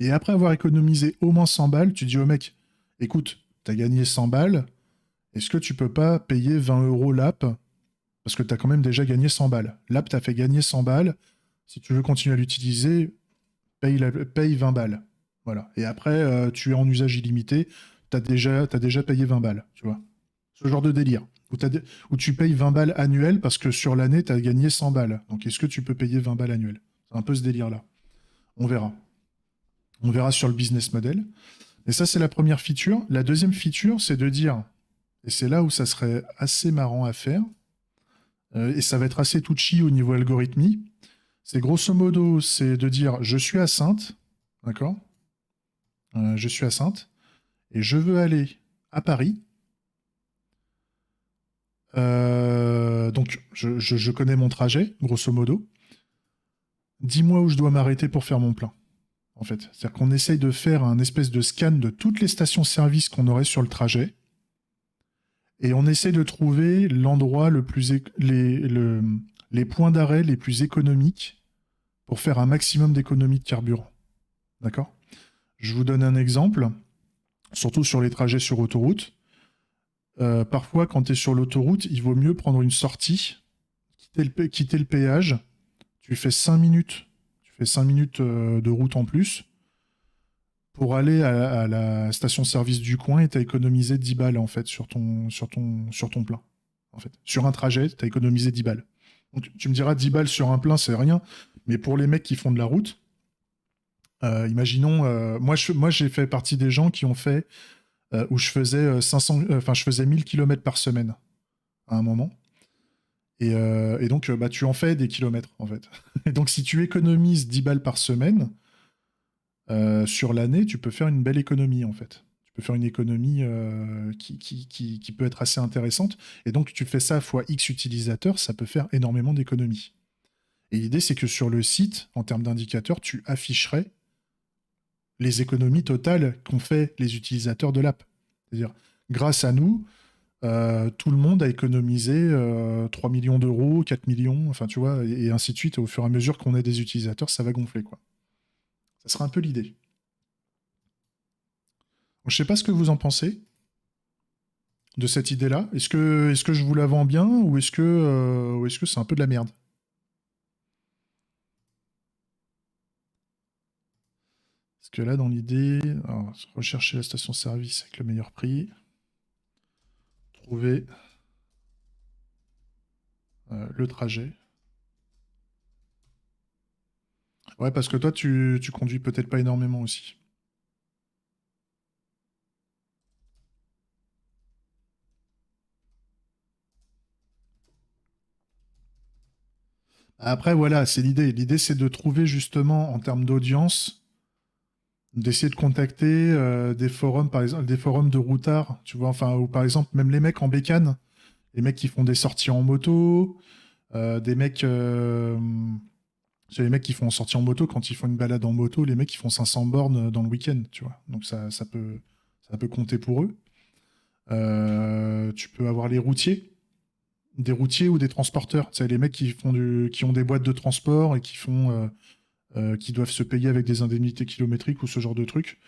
Et après avoir économisé au moins 100 balles, tu dis au mec, écoute, tu as gagné 100 balles, est-ce que tu peux pas payer 20 euros l'app? Parce que tu as quand même déjà gagné 100 balles. L'app t'a fait gagner 100 balles. Si tu veux continuer à l'utiliser, paye 20 balles. Voilà. Et après, tu es en usage illimité, t'as déjà payé 20 balles, tu vois. Ce genre de délire. Où tu payes 20 balles annuelles parce que sur l'année, tu as gagné 100 balles. Donc, est-ce que tu peux payer 20 balles annuelles? C'est un peu ce délire-là. On verra. On verra sur le business model. Et ça, c'est la première feature. La deuxième feature, c'est de dire, et c'est là où ça serait assez marrant à faire, et ça va être assez touchy au niveau algorithmie, c'est grosso modo, c'est de dire, je suis à Saintes, d'accord? Je suis à Saintes, et je veux aller à Paris. Donc, je connais mon trajet, grosso modo. Dis-moi où je dois m'arrêter pour faire mon plein, en fait. C'est-à-dire qu'on essaye de faire un espèce de scan de toutes les stations-service qu'on aurait sur le trajet, et on essaie de trouver l'endroit le plus... les points d'arrêt les plus économiques pour faire un maximum d'économie de carburant. D'accord? Je vous donne un exemple, surtout sur les trajets sur autoroute. Parfois, quand tu es sur l'autoroute, il vaut mieux prendre une sortie, quitter le péage. Tu fais 5 minutes, tu fais 5 minutes de route en plus pour aller à la station-service du coin et tu as économisé 10 balles en fait sur ton plein. En fait. Sur un trajet, tu as économisé 10 balles. Donc, tu me diras 10 balles sur un plein, c'est rien, mais pour les mecs qui font de la route, imaginons, moi j'ai fait partie des gens qui ont fait où je faisais je faisais 1000 km par semaine à un moment. Et donc, bah, tu en fais des kilomètres, en fait. Et donc, si tu économises 10 balles par semaine, sur l'année, tu peux faire une belle économie, en fait. Tu peux faire une économie qui peut être assez intéressante. Et donc, tu fais ça fois X utilisateurs, ça peut faire énormément d'économies. Et l'idée, c'est que sur le site, en termes d'indicateurs, tu afficherais les économies totales qu'ont fait les utilisateurs de l'app. C'est-à-dire, grâce à nous, tout le monde a économisé 3 millions d'euros, 4 millions, enfin tu vois, et ainsi de suite. Au fur et à mesure qu'on a des utilisateurs, ça va gonfler, quoi. Ça sera un peu l'idée. Je sais pas ce que vous en pensez de cette idée-là. Est-ce que je vous la vends bien ou est-ce que c'est un peu de la merde? Parce que là, dans l'idée, alors, rechercher la station-service avec le meilleur prix. trouver le trajet. Ouais, parce que toi, tu conduis peut-être pas énormément aussi. Après, voilà, c'est l'idée. L'idée, c'est de trouver justement, en termes d'audience, d'essayer de contacter des forums, par exemple, des forums de routards, tu vois, enfin, ou par exemple, même les mecs en bécane, les mecs qui font des sorties en moto, des mecs. C'est les mecs qui font sortie en moto, quand ils font une balade en moto, les mecs qui font 500 bornes dans le week-end, tu vois. Donc ça peut compter pour eux. Tu peux avoir les routiers, des routiers ou des transporteurs. Tu sais, les mecs qui ont des boîtes de transport et qui doivent se payer avec des indemnités kilométriques ou ce genre de trucs.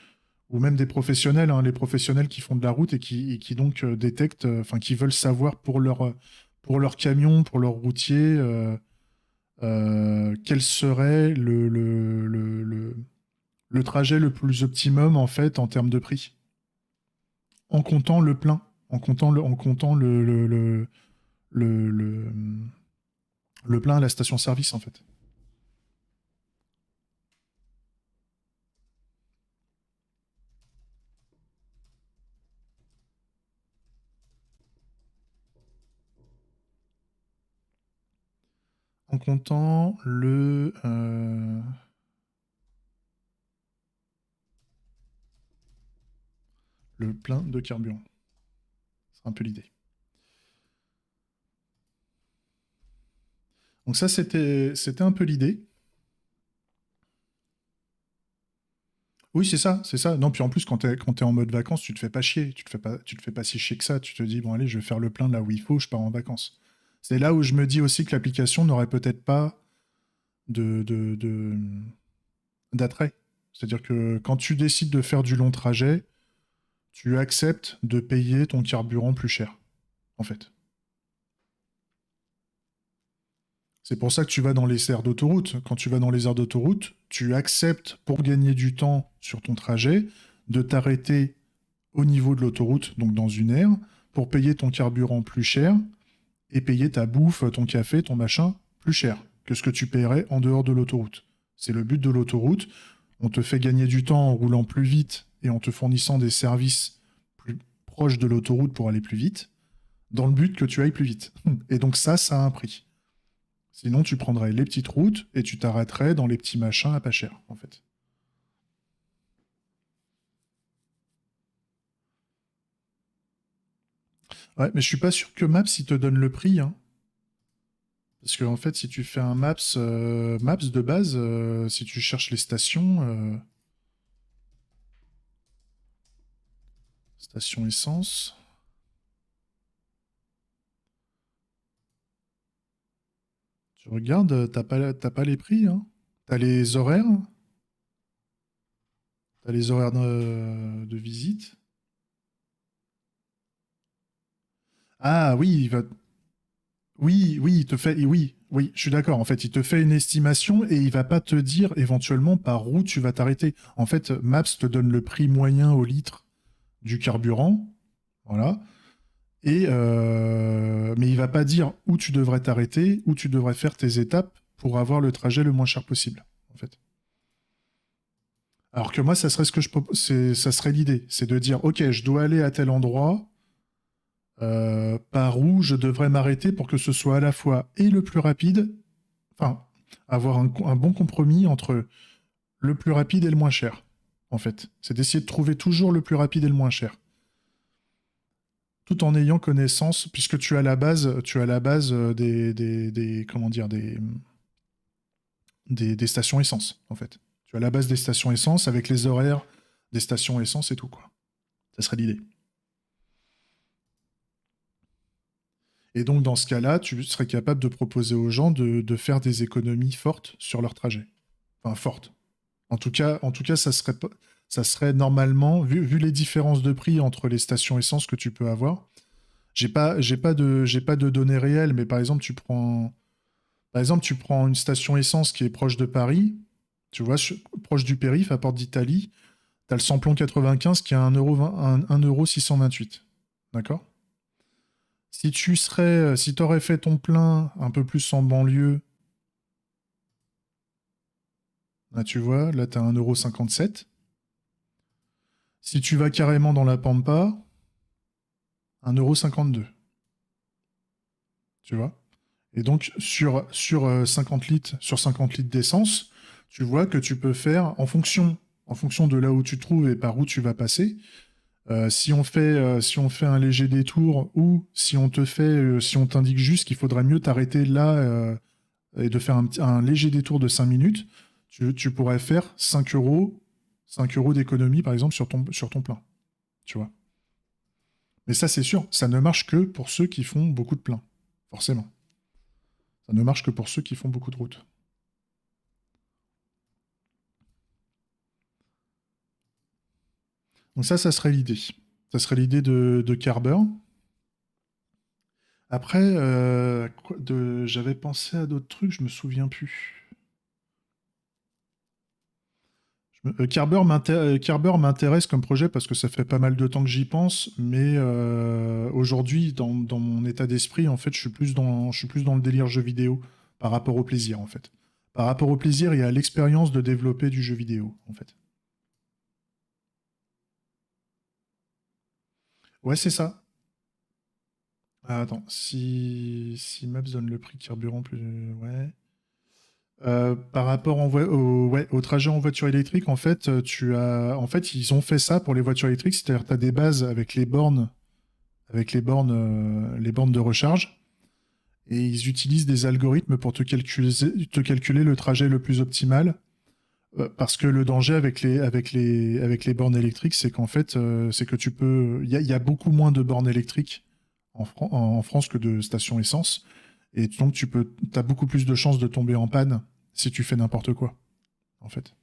Ou même des professionnels, hein, les professionnels qui font de la route et qui donc détectent, enfin qui veulent savoir pour leur camion, pour leur routier, quel serait le trajet le plus optimum en fait en termes de prix, en comptant le plein, en comptant le, le plein à la station-service en fait. En comptant le plein de carburant. C'est un peu l'idée. Donc ça, c'était un peu l'idée. Oui, c'est ça, c'est ça. Non, puis en plus, quand t'es en mode vacances, tu te fais pas chier. Tu te fais pas si chier que ça. Tu te dis, bon, allez, je vais faire le plein de là où il faut, je pars en vacances. C'est là où je me dis aussi que l'application n'aurait peut-être pas de d'attrait. C'est-à-dire que quand tu décides de faire du long trajet, tu acceptes de payer ton carburant plus cher, en fait. C'est pour ça que tu vas dans les aires d'autoroute. Quand tu vas dans les aires d'autoroute, tu acceptes, pour gagner du temps sur ton trajet, de t'arrêter au niveau de l'autoroute, donc dans une aire, pour payer ton carburant plus cher et payer ta bouffe, ton café, ton machin plus cher que ce que tu paierais en dehors de l'autoroute. C'est le but de l'autoroute. On te fait gagner du temps en roulant plus vite et en te fournissant des services plus proches de l'autoroute pour aller plus vite, dans le but que tu ailles plus vite. Et donc ça a un prix. Sinon, tu prendrais les petites routes et tu t'arrêterais dans les petits machins à pas cher, en fait. Ouais, mais je suis pas sûr que Maps, il te donne le prix, hein. Parce que, en fait, si tu fais un Maps de base, si tu cherches les stations, station essence, tu regardes, t'as pas les prix, hein. T'as les horaires, t'as les horaires de visite. Ah oui, oui, oui, il te fait, oui, oui, je suis d'accord. En fait, il te fait une estimation et il va pas te dire éventuellement par où tu vas t'arrêter. En fait, Maps te donne le prix moyen au litre du carburant, voilà. Mais il va pas dire où tu devrais t'arrêter, où tu devrais faire tes étapes pour avoir le trajet le moins cher possible, en fait. Alors que moi, ça serait ce que ça serait l'idée, c'est de dire, ok, je dois aller à tel endroit, par où je devrais m'arrêter pour que ce soit à la fois et le plus rapide, enfin, avoir un bon compromis entre le plus rapide et le moins cher, en fait. C'est d'essayer de trouver toujours le plus rapide et le moins cher, tout en ayant connaissance, puisque tu as la base comment dire, des stations essence, en fait. Tu as la base des stations essence avec les horaires des stations essence et tout, quoi. Ça serait l'idée. Et donc, dans ce cas-là, tu serais capable de proposer aux gens de faire des économies fortes sur leur trajet. Enfin, fortes. En tout cas, ça serait normalement, vu les différences de prix entre les stations essence que tu peux avoir. J'ai pas de données réelles, mais par exemple, tu prends une station essence qui est proche de Paris, tu vois, proche du périph', à Porte d'Italie, tu as le samplon 95 qui a 1 euro 628. D'accord? Si t'aurais fait ton plein un peu plus en banlieue, là tu vois, là t'as 1,57 €. Si tu vas carrément dans la Pampa, 1,52 €. Tu vois? Et donc sur 50 litres, sur 50 litres d'essence, tu vois que tu peux faire en fonction de là où tu te trouves et par où tu vas passer. Si on fait un léger détour ou si on t'indique juste qu'il faudrait mieux t'arrêter là et de faire un léger détour de 5 minutes, tu pourrais faire 5 euros d'économie par exemple sur ton plein. Tu vois. Mais ça, c'est sûr, ça ne marche que pour ceux qui font beaucoup de plein, forcément. Ça ne marche que pour ceux qui font beaucoup de routes. Donc ça serait l'idée. Ça serait l'idée de Carber. Après, j'avais pensé à d'autres trucs, je me souviens plus. Carber m'intéresse comme projet parce que ça fait pas mal de temps que j'y pense, mais aujourd'hui, dans mon état d'esprit, en fait, je suis plus dans le délire jeu vidéo par rapport au plaisir, en fait. Par rapport au plaisir et à l'expérience de développer du jeu vidéo, en fait. Ouais, c'est ça. Ah, attends, si Maps donne le prix carburant plus... Ouais. Par rapport au trajet en voiture électrique, en fait, en fait, ils ont fait ça pour les voitures électriques, c'est-à-dire tu as des bases avec les bornes de recharge, et ils utilisent des algorithmes pour te calculer le trajet le plus optimal. Parce que le danger avec les bornes électriques, c'est qu'en fait, c'est que il y a beaucoup moins de bornes électriques en France que de stations essence. Et donc, t'as beaucoup plus de chances de tomber en panne si tu fais n'importe quoi, en fait.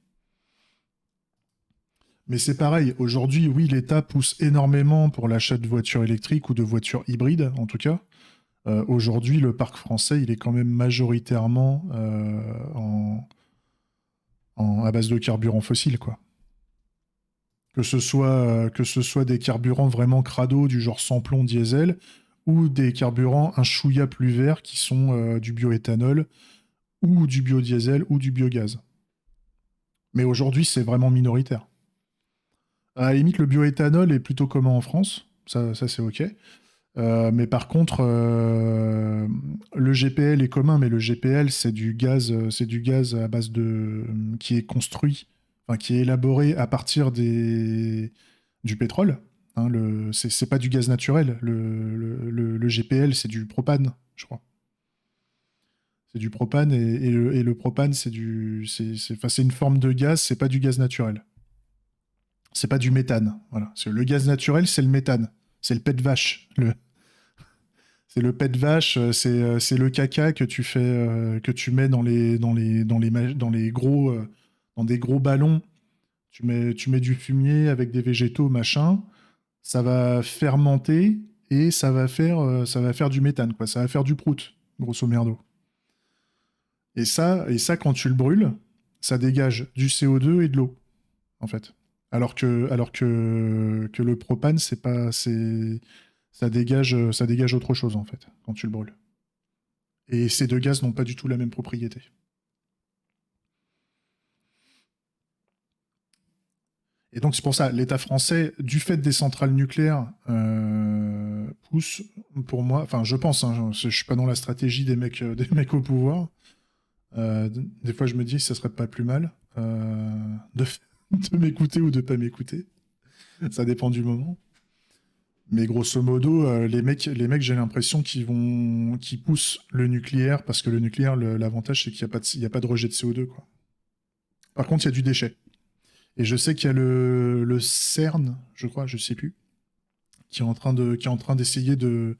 Mais c'est pareil, aujourd'hui, oui, l'État pousse énormément pour l'achat de voitures électriques ou de voitures hybrides, en tout cas. Aujourd'hui, le parc français, il est quand même majoritairement à base de carburant fossile, quoi. Que ce soit des carburants vraiment crado du genre sans-plomb diesel ou des carburants un chouïa plus verts qui sont du bioéthanol ou du biodiesel ou du biogaz. Mais aujourd'hui, c'est vraiment minoritaire. À la limite, le bioéthanol est plutôt commun en France, ça c'est OK. Mais par contre, le GPL est commun, mais le GPL, c'est du gaz à base qui est construit, enfin, qui est élaboré à partir du pétrole. Hein, c'est pas du gaz naturel. Le GPL, c'est du propane, je crois. C'est du propane et le propane, enfin, c'est une forme de gaz, c'est pas du gaz naturel. C'est pas du méthane. Voilà. Le gaz naturel, c'est le méthane. C'est le pet de vache. C'est le pet de vache, c'est le caca que tu fais, que tu mets dans des gros ballons. Tu mets du fumier avec des végétaux, machin. Ça va fermenter et ça va faire du méthane, quoi. Ça va faire du prout, grosso merdo. Et ça, quand tu le brûles, ça dégage du CO2 et de l'eau, en fait. Que le propane, ça dégage autre chose, en fait, quand tu le brûles. Et ces deux gaz n'ont pas du tout la même propriété. Et donc c'est pour ça, l'État français, du fait des centrales nucléaires, pousse, pour moi, enfin je pense, hein, je suis pas dans la stratégie des mecs au pouvoir. Des fois je me dis que ça serait pas plus mal de, de m'écouter ou de pas m'écouter. Ça dépend du moment. Mais grosso modo, les mecs, j'ai l'impression qu'ils poussent le nucléaire parce que le nucléaire, l'avantage, c'est qu'il n'y a pas de rejet de CO2, quoi. Par contre, il y a du déchet. Et je sais qu'il y a le CERN, je crois, je sais plus, qui est en train d'essayer de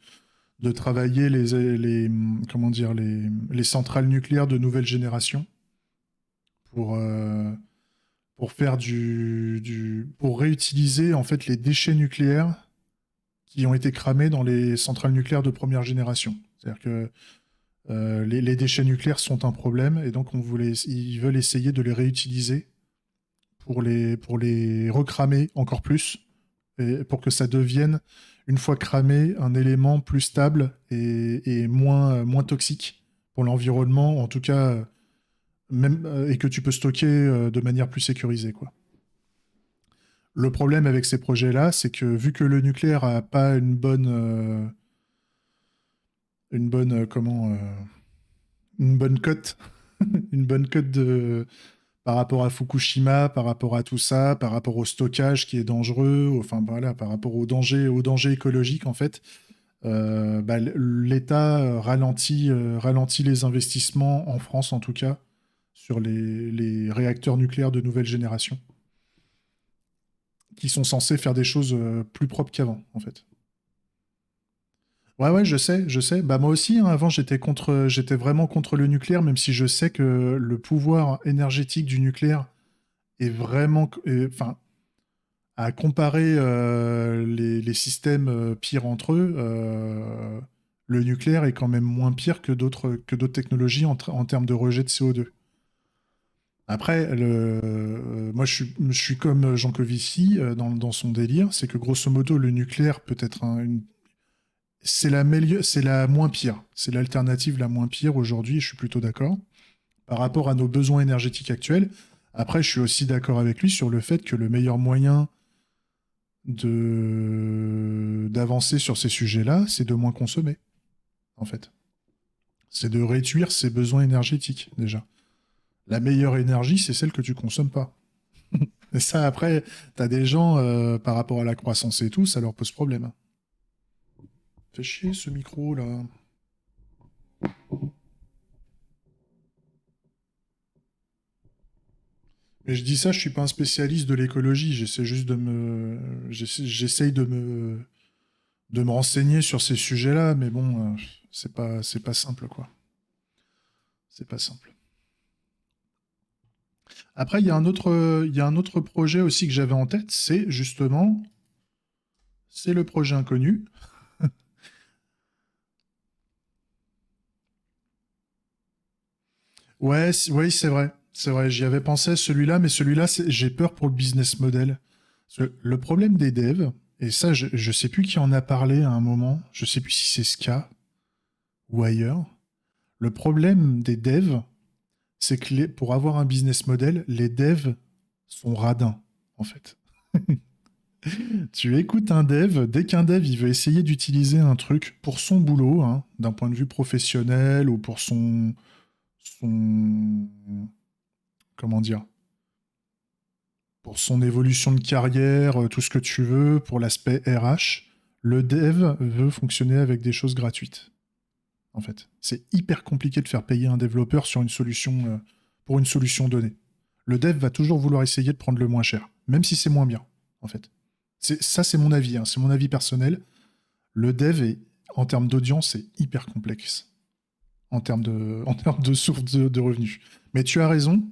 travailler comment dire, les centrales nucléaires de nouvelle génération pour, euh, pour faire pour réutiliser, en fait, les déchets nucléaires qui ont été cramés dans les centrales nucléaires de première génération. C'est-à-dire que les déchets nucléaires sont un problème et donc ils veulent essayer de les réutiliser pour les recramer encore plus pour que ça devienne, une fois cramé, un élément plus stable et moins toxique pour l'environnement, en tout cas, même, et que tu peux stocker de manière plus sécurisée, quoi. Le problème avec ces projets-là, c'est que vu que le nucléaire a pas une bonne cote, une bonne cote par rapport à Fukushima, par rapport à tout ça, par rapport au stockage qui est dangereux, enfin voilà, par rapport au danger écologique en fait, bah, l'État ralentit les investissements en France en tout cas sur les réacteurs nucléaires de nouvelle génération qui sont censés faire des choses plus propres qu'avant en fait. Ouais, ouais, je sais. Bah moi aussi, hein, avant j'étais vraiment contre le nucléaire, même si je sais que le pouvoir énergétique du nucléaire est vraiment, enfin, à comparer les systèmes pires entre eux, le nucléaire est quand même moins pire que d'autres technologies en termes de rejet de CO2. Après, moi je suis comme Jancovici dans son délire, c'est que grosso modo le nucléaire peut être c'est la moins pire, c'est l'alternative la moins pire aujourd'hui, je suis plutôt d'accord, par rapport à nos besoins énergétiques actuels. Après, je suis aussi d'accord avec lui sur le fait que le meilleur moyen d'avancer sur ces sujets-là, c'est de moins consommer, en fait. C'est de réduire ses besoins énergétiques, déjà. La meilleure énergie, c'est celle que tu consommes pas. Et ça, après, t'as des gens, par rapport à la croissance et tout, ça leur pose problème. Fais chier ce micro, là. Mais je dis ça, je suis pas un spécialiste de l'écologie, j'essaie juste j'essaye de me renseigner sur ces sujets-là, mais bon, c'est pas simple, quoi. C'est pas simple. Après, il y a un autre projet aussi que j'avais en tête, c'est justement, c'est le projet inconnu. Ouais, oui, c'est vrai. C'est vrai, j'y avais pensé à celui-là, mais celui-là, j'ai peur pour le business model. Parce que le problème des devs, et ça, je sais plus qui en a parlé à un moment, je sais plus si c'est Ska ou ailleurs. Le problème des devs, c'est que pour avoir un business model, les devs sont radins, en fait. Tu écoutes un dev, dès qu'un dev il veut essayer d'utiliser un truc pour son boulot, hein, d'un point de vue professionnel ou pour son comment dire, pour son évolution de carrière, tout ce que tu veux, pour l'aspect RH, le dev veut fonctionner avec des choses gratuites. En fait, c'est hyper compliqué de faire payer un développeur sur une solution pour une solution donnée. Le dev va toujours vouloir essayer de prendre le moins cher, même si c'est moins bien. En fait, ça c'est mon avis, hein, c'est mon avis personnel. Le dev est, en termes d'audience, c'est hyper complexe en termes de sources de revenus. Mais tu as raison,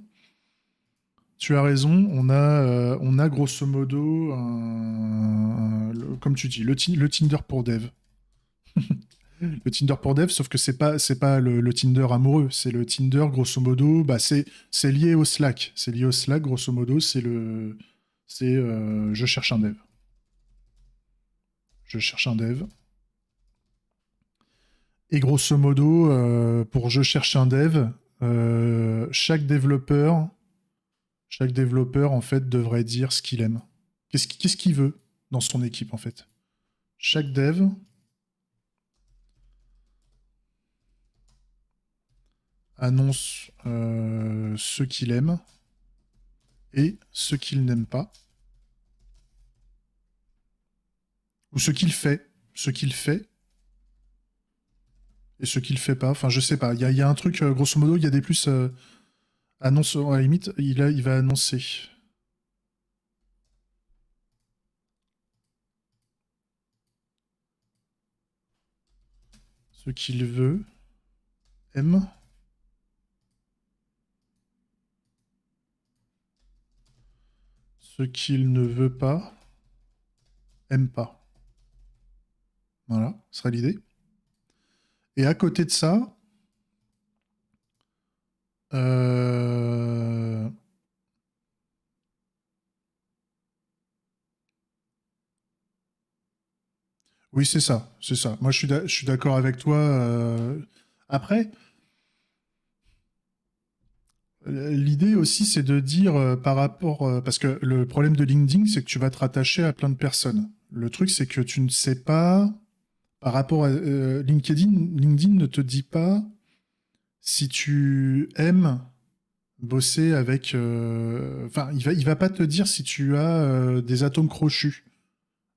on a grosso modo, comme tu dis, le Tinder pour dev. Le Tinder pour dev, sauf que c'est pas le Tinder amoureux, c'est le Tinder, grosso modo, bah c'est lié au Slack. C'est lié au Slack, grosso modo, je cherche un dev. Je cherche un dev. Et grosso modo, pour je cherche un dev, chaque développeur, en fait, devrait dire ce qu'il aime. Qu'est-ce qu'il veut dans son équipe, en fait. Chaque dev annonce ce qu'il aime et ce qu'il n'aime pas, ou ce qu'il fait. Ce qu'il fait et ce qu'il fait pas. Enfin, je sais pas. Il y a un truc, grosso modo, il y a des plus annonce, à la limite, il va annoncer ce qu'il veut, aime, ce qu'il ne veut pas, aime pas. Voilà, ce serait l'idée. Et à côté de ça, Oui, c'est ça, c'est ça. Moi, je suis d'accord avec toi. Après, l'idée aussi, c'est de dire par rapport, parce que le problème de LinkedIn, c'est que tu vas te rattacher à plein de personnes. Le truc, c'est que tu ne sais pas, par rapport à LinkedIn ne te dit pas si tu aimes bosser avec, enfin, il va pas te dire si tu as des atomes crochus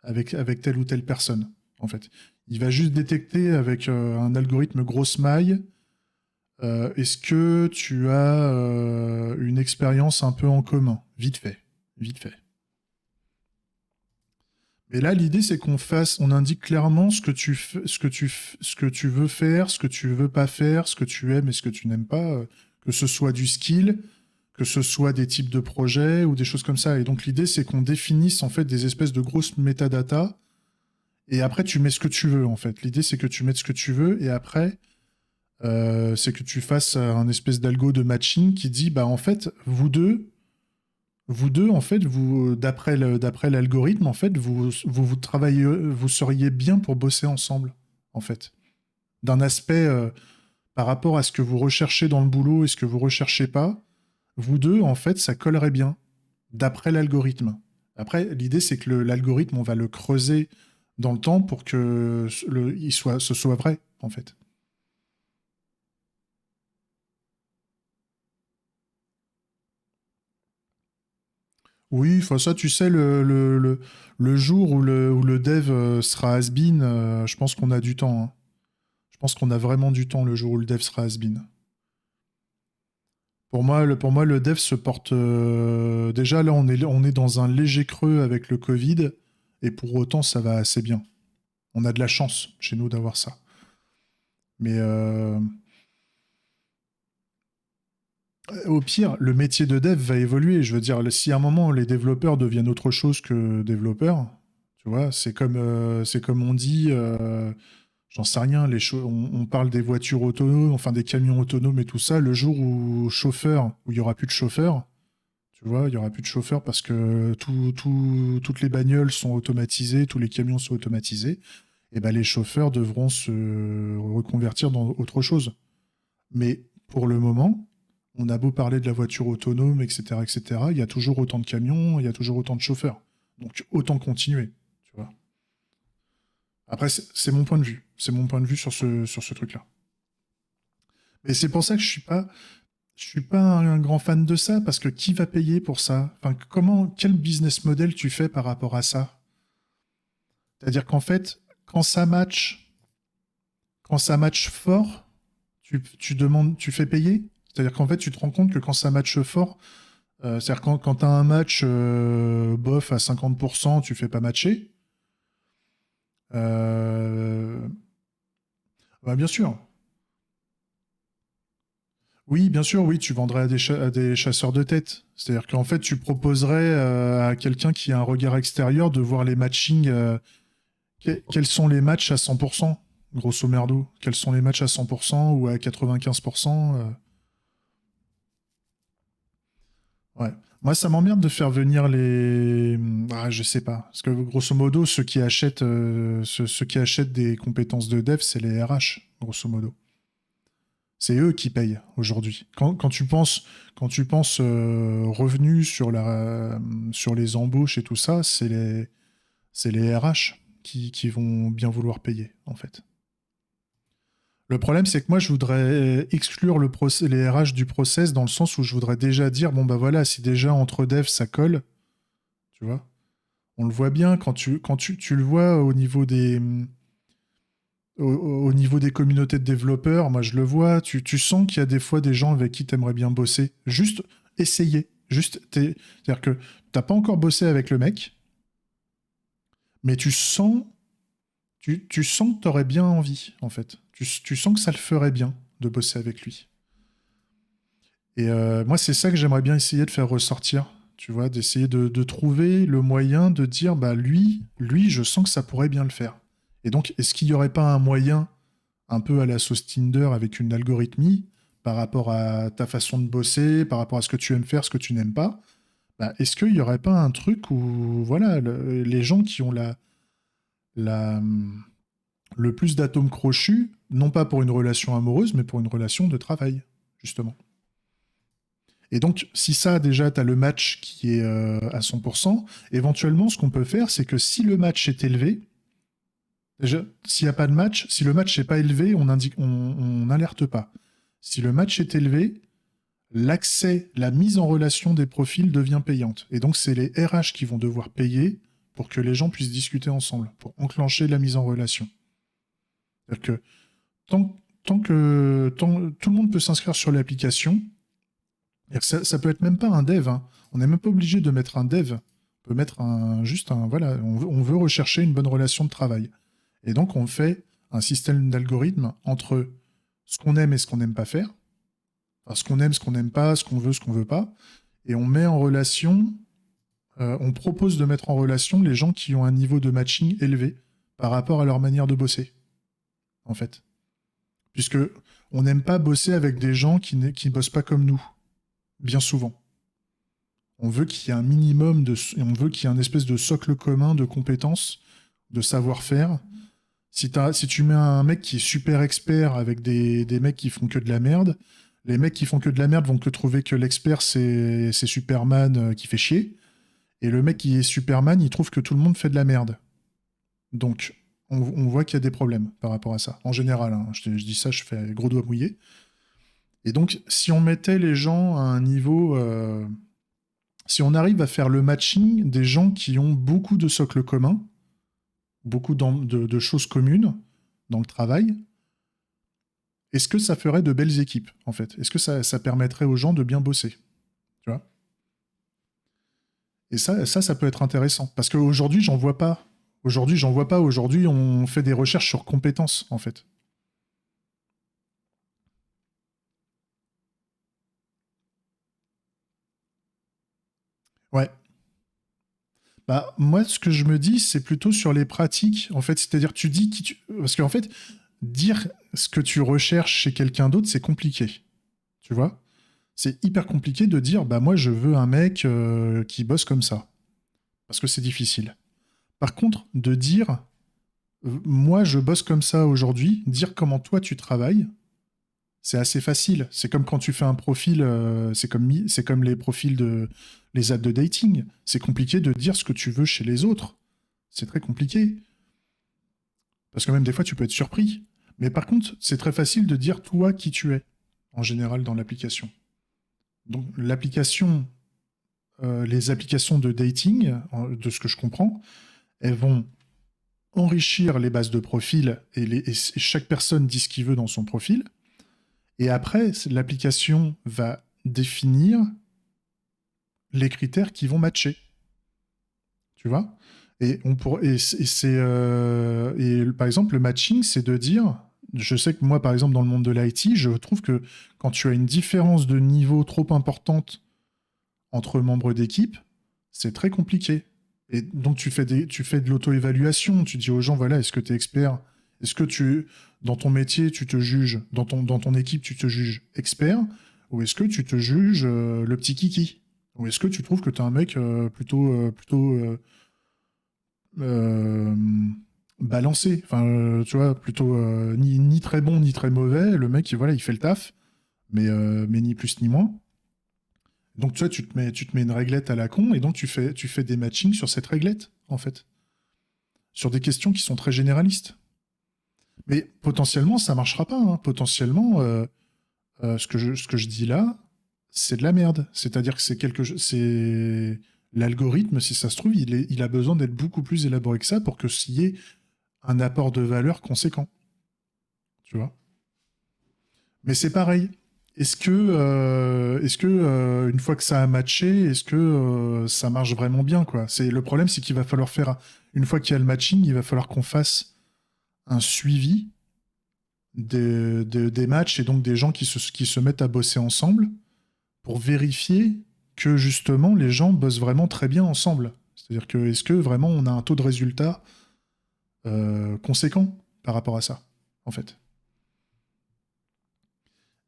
avec telle ou telle personne, en fait. Il va juste détecter avec un algorithme grosse maille. Est-ce que tu as une expérience un peu en commun? Vite fait, vite fait. Mais là, l'idée, c'est qu'on fasse, on indique clairement ce que ce que tu veux faire, ce que tu veux pas faire, ce que tu aimes et ce que tu n'aimes pas, que ce soit du skill, que ce soit des types de projets ou des choses comme ça. Et donc, l'idée, c'est qu'on définisse en fait des espèces de grosses métadatas. Et après, tu mets ce que tu veux, en fait. L'idée, c'est que tu mettes ce que tu veux. Et après, c'est que tu fasses un espèce d'algo de matching qui dit, bah, en fait, vous deux, en fait, vous, d'après l'algorithme, en fait, vous travaillez, vous seriez bien pour bosser ensemble, en fait. D'un aspect, par rapport à ce que vous recherchez dans le boulot et ce que vous recherchez pas, vous deux, en fait, ça collerait bien, d'après l'algorithme. Après, l'idée, c'est que l'algorithme, on va le creuser dans le temps pour que ce soit vrai, en fait. Oui, enfin ça, tu sais, le jour où le dev sera has-been, je pense qu'on a du temps, hein. Je pense qu'on a vraiment du temps le jour où le dev sera has-been. Pour moi, le dev se porte... déjà, là, on est dans un léger creux avec le Covid, et pour autant, ça va assez bien. On a de la chance chez nous d'avoir ça. Mais au pire, le métier de dev va évoluer. Je veux dire, si à un moment les développeurs deviennent autre chose que développeurs, tu vois, c'est comme on dit, j'en sais rien, on parle des voitures autonomes, enfin des camions autonomes et tout ça. Le jour où il y aura plus de chauffeurs, tu vois, il y aura plus de chauffeurs parce que toutes les bagnoles sont automatisées, tous les camions sont automatisés. Et ben les chauffeurs devront se reconvertir dans autre chose. Mais pour le moment, on a beau parler de la voiture autonome, etc., etc., il y a toujours autant de camions, il y a toujours autant de chauffeurs. Donc autant continuer, tu vois. Après, c'est mon point de vue. C'est mon point de vue sur ce truc-là. Mais c'est pour ça que je suis pas un grand fan de ça, parce que qui va payer pour ça? Enfin, quel business model tu fais par rapport à ça? C'est-à-dire qu'en fait, quand ça match, quand ça match fort, tu demandes, tu fais payer? C'est-à-dire qu'en fait, tu te rends compte que quand ça match fort, c'est-à-dire quand tu as un match bof à 50%, tu fais pas matcher. Euh, Bah, bien sûr. Oui, bien sûr, oui, tu vendrais à des chasseurs de tête. C'est-à-dire qu'en fait, tu proposerais à quelqu'un qui a un regard extérieur de voir les matchings. Quels sont les matchs à 100%, grosso merdo? Quels sont les matchs à 100% ou à 95%? Ouais. Moi, ça m'emmerde de faire venir les. Ah, je sais pas. Parce que grosso modo, ceux qui achètent des compétences de dev, c'est les RH, grosso modo. C'est eux qui payent aujourd'hui. Quand tu penses revenus sur les embauches et tout ça, c'est les RH qui vont bien vouloir payer, en fait. Le problème, c'est que moi, je voudrais exclure les RH du process dans le sens où je voudrais déjà dire, bon, bah voilà, si déjà entre devs, ça colle, tu vois. On le voit bien tu le vois au niveau des communautés de développeurs, moi je le vois, tu sens qu'il y a des fois des gens avec qui tu aimerais bien bosser. Juste essayer. C'est-à-dire que t'as pas encore bossé avec le mec, mais tu sens que tu aurais bien envie, en fait. Tu sens que ça le ferait bien de bosser avec lui. Et moi, c'est ça que j'aimerais bien essayer de faire ressortir, tu vois, d'essayer de trouver le moyen de dire, bah lui, je sens que ça pourrait bien le faire. Et donc, est-ce qu'il n'y aurait pas un moyen, un peu à la sauce Tinder, avec une algorithmie, par rapport à ta façon de bosser, par rapport à ce que tu aimes faire, ce que tu n'aimes pas, bah, est-ce qu'il n'y aurait pas un truc où, voilà, les gens qui ont la, le plus d'atomes crochus, non pas pour une relation amoureuse, mais pour une relation de travail, justement. Et donc, si ça, déjà, tu as le match qui est à 100%, éventuellement, ce qu'on peut faire, c'est que si le match est élevé, déjà, s'il n'y a pas de match, si le match n'est pas élevé, on n'alerte pas. Si le match est élevé, l'accès, la mise en relation des profils devient payante. Et donc, c'est les RH qui vont devoir payer pour que les gens puissent discuter ensemble, pour enclencher la mise en relation. C'est-à-dire que tout le monde peut s'inscrire sur l'application, ça peut être même pas un dev, hein. On n'est même pas obligé de mettre un dev. On peut mettre voilà, on veut rechercher une bonne relation de travail. Et donc, on fait un système d'algorithme entre ce qu'on aime et ce qu'on n'aime pas faire, enfin, ce qu'on aime, ce qu'on n'aime pas, ce qu'on veut pas, et on met en relation, on propose de mettre en relation les gens qui ont un niveau de matching élevé par rapport à leur manière de bosser, en fait. Puisque on n'aime pas bosser avec des gens qui ne bossent pas comme nous, bien souvent. On veut qu'il y ait un minimum on veut qu'il y ait un espèce de socle commun de compétences, de savoir-faire. Si tu mets un mec qui est super expert avec des mecs qui font que de la merde, les mecs qui font que de la merde vont que trouver que l'expert c'est Superman qui fait chier. Et le mec qui est Superman, il trouve que tout le monde fait de la merde. Donc, on voit qu'il y a des problèmes par rapport à ça. En général, hein, je dis ça, je fais gros doigt mouillé. Et donc, si on mettait les gens à un niveau... si on arrive à faire le matching des gens qui ont beaucoup de socles communs, beaucoup de choses communes dans le travail, est-ce que ça ferait de belles équipes, en fait? Est-ce que ça permettrait aux gens de bien bosser? Tu vois? Et ça peut être intéressant. Parce qu'aujourd'hui, j'en vois pas. Aujourd'hui, on fait des recherches sur compétences, en fait. Ouais. Bah, moi, ce que je me dis, c'est plutôt sur les pratiques, en fait. C'est-à-dire, tu dis qui tu... Parce qu'en fait, dire ce que tu recherches chez quelqu'un d'autre, c'est compliqué. Tu vois? C'est hyper compliqué de dire, bah, moi, je veux un mec qui bosse comme ça. Parce que c'est difficile. Par contre, de dire, moi, je bosse comme ça aujourd'hui, dire comment toi, tu travailles, c'est assez facile. C'est comme quand tu fais un profil, c'est comme les profils les apps de dating. C'est compliqué de dire ce que tu veux chez les autres. C'est très compliqué. Parce que même des fois, tu peux être surpris. Mais par contre, c'est très facile de dire toi qui tu es, en général, dans l'application. Donc, les applications de dating, de ce que je comprends, elles vont enrichir les bases de profil et chaque personne dit ce qu'il veut dans son profil. Et après, l'application va définir les critères qui vont matcher. Tu vois? Par exemple, le matching, c'est de dire, je sais que moi, par exemple, dans le monde de l'IT, je trouve que quand tu as une différence de niveau trop importante entre membres d'équipe, c'est très compliqué. Et donc, tu fais de l'auto-évaluation. Tu dis aux gens, voilà, est-ce que tu es expert? Est-ce que dans ton métier, tu te juges, dans ton équipe, tu te juges expert? Ou est-ce que tu te juges le petit kiki? Ou est-ce que tu trouves que tu es un mec euh, balancé? Enfin, tu vois, plutôt ni très bon, ni très mauvais. Le mec, voilà, il fait le taf, mais ni plus ni moins. Donc, tu vois, tu te mets une réglette à la con et donc tu fais des matchings sur cette réglette, en fait. Sur des questions qui sont très généralistes. Mais potentiellement, ça marchera pas, hein. Potentiellement, ce que je dis là, c'est de la merde. C'est-à-dire que c'est l'algorithme, si ça se trouve, il a besoin d'être beaucoup plus élaboré que ça pour que s'il y ait un apport de valeur conséquent. Tu vois? Mais c'est pareil. Une fois que ça a matché, est-ce que ça marche vraiment bien, quoi? Le problème, c'est qu'il va falloir faire, une fois qu'il y a le matching, il va falloir qu'on fasse un suivi des matchs et donc des gens qui se mettent à bosser ensemble pour vérifier que justement les gens bossent vraiment très bien ensemble. C'est-à-dire que est-ce que vraiment on a un taux de résultat conséquent par rapport à ça, en fait.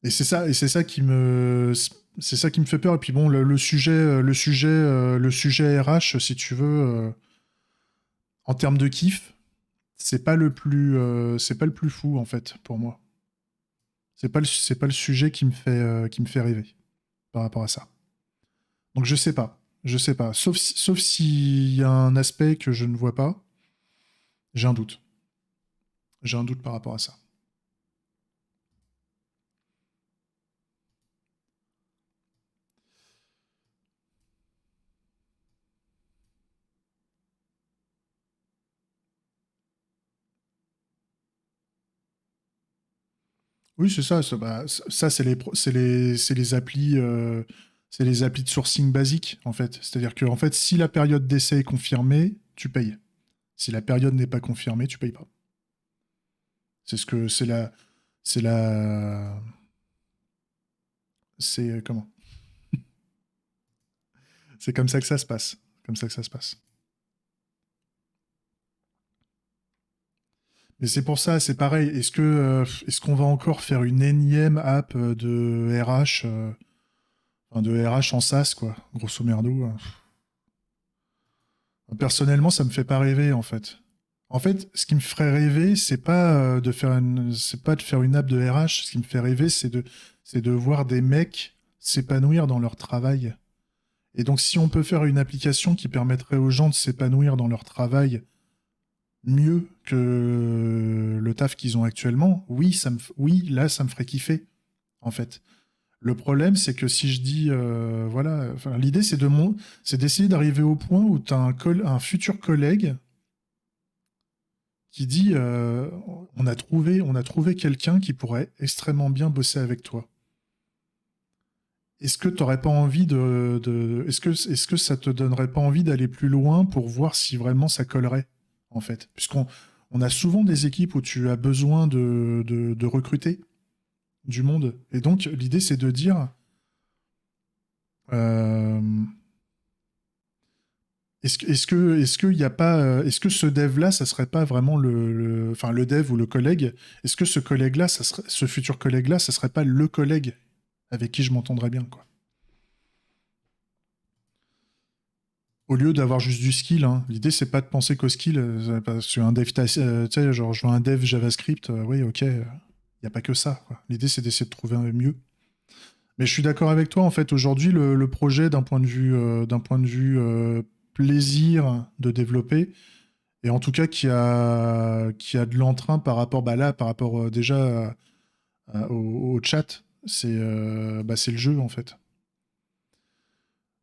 C'est ça c'est ça qui me fait peur. Et puis bon, le sujet RH, si tu veux, en termes de kiff, c'est pas le plus fou en fait pour moi. C'est pas le sujet qui me fait rêver par rapport à ça. Donc je sais pas. Sauf s'il y a un aspect que je ne vois pas, j'ai un doute. J'ai un doute par rapport à ça. Oui, c'est ça. Ça, c'est les applis de sourcing basiques en fait. C'est-à-dire que en fait, si la période d'essai est confirmée, tu payes. Si la période n'est pas confirmée, tu payes pas. C'est ce que c'est la c'est comment? C'est comme ça que ça se passe. Comme ça que ça se passe. Mais c'est pour ça, c'est pareil. Est-ce qu'on va encore faire une énième app de RH, enfin de RH en SaaS quoi, grosso merdo. Personnellement, ça me fait pas rêver en fait. En fait, ce qui me ferait rêver, c'est pas de faire une app de RH. Ce qui me fait rêver, c'est de voir des mecs s'épanouir dans leur travail. Et donc, si on peut faire une application qui permettrait aux gens de s'épanouir dans leur travail mieux que le taf qu'ils ont actuellement, oui, oui, là, ça me ferait kiffer, en fait. Le problème, c'est que si je dis, voilà, enfin, l'idée, c'est d'essayer d'arriver au point où tu as un futur collègue qui dit, on a trouvé quelqu'un qui pourrait extrêmement bien bosser avec toi. Est-ce que t'aurais pas envie est-ce que ça te donnerait pas envie d'aller plus loin pour voir si vraiment ça collerait, en fait? On a souvent des équipes où tu as besoin de recruter du monde. Et donc, l'idée, c'est de dire, euh, est-ce qu'il y a pas, est-ce que ce dev-là, ça serait pas vraiment enfin, le dev ou le collègue, est-ce que ce collègue-là, ce futur collègue-là, ça serait pas le collègue avec qui je m'entendrais bien, quoi? Au lieu d'avoir juste du skill, hein. L'idée, c'est pas de penser qu'au skill, parce que un dev, tu sais, genre, je veux un dev JavaScript, oui, ok, il n'y a pas que ça, quoi. L'idée, c'est d'essayer de trouver un mieux. Mais je suis d'accord avec toi, en fait, aujourd'hui, le projet, d'un point de vue plaisir de développer, et en tout cas, qui a de l'entrain par rapport, bah là, par rapport déjà au chat, c'est le jeu, en fait.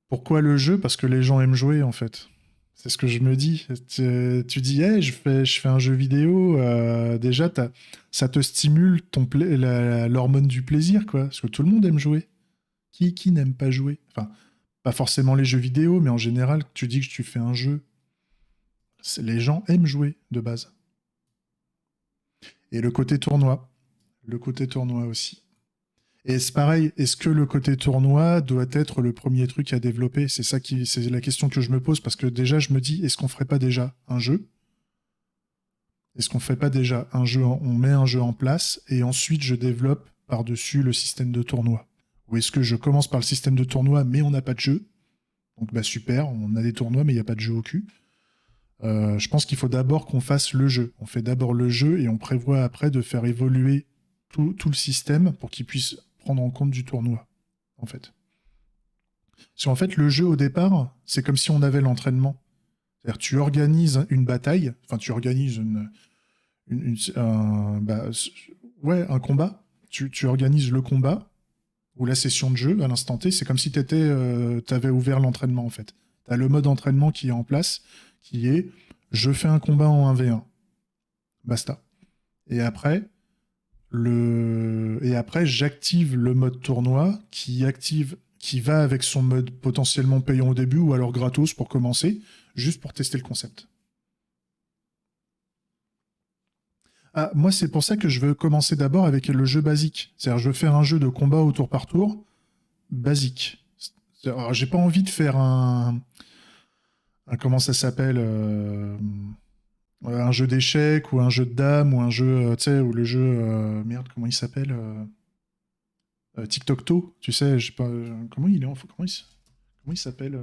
Pourquoi le jeu? Parce que les gens aiment jouer, en fait. C'est ce que je me dis. Tu dis, hey, je fais un jeu vidéo. Déjà, ça te stimule l'hormone du plaisir, quoi. Parce que tout le monde aime jouer. Qui n'aime pas jouer? Enfin, pas forcément les jeux vidéo, mais en général, tu dis que tu fais un jeu. Les gens aiment jouer de base. Et le côté tournoi. Le côté tournoi aussi. Et c'est pareil, est-ce que le côté tournoi doit être le premier truc à développer? C'est la question que je me pose parce que déjà, je me dis, est-ce qu'on ferait pas déjà un jeu? Est-ce qu'on fait pas déjà un jeu, on met un jeu en place et ensuite je développe par-dessus le système de tournoi? Ou est-ce que je commence par le système de tournoi mais on n'a pas de jeu? Donc bah super, on a des tournois mais il n'y a pas de jeu au cul. Je pense qu'il faut d'abord qu'on fasse le jeu. On fait d'abord le jeu et on prévoit après de faire évoluer tout le système pour qu'il puisse prendre en compte du tournoi, en fait. Parce qu'en fait, le jeu au départ, c'est comme si on avait l'entraînement. C'est-à-dire tu organises une bataille, enfin tu organises bah, ouais, un combat. Tu organises le combat ou la session de jeu à l'instant T. C'est comme si tu avais ouvert l'entraînement en fait. Tu as le mode entraînement qui est en place, qui est je fais un combat en 1v1. Basta. Et après, j'active le mode tournoi qui va avec son mode potentiellement payant au début ou alors gratos pour commencer, juste pour tester le concept. Ah, moi, c'est pour ça que je veux commencer d'abord avec le jeu basique. C'est-à-dire, je veux faire un jeu de combat au tour par tour basique. Alors, j'ai pas envie de faire comment ça s'appelle, un jeu d'échecs ou un jeu de dames ou un jeu, tu sais, ou le jeu, merde, comment il s'appelle, Tic-Toc-Toe, tu sais, je sais pas, comment il est, comment il s'appelle,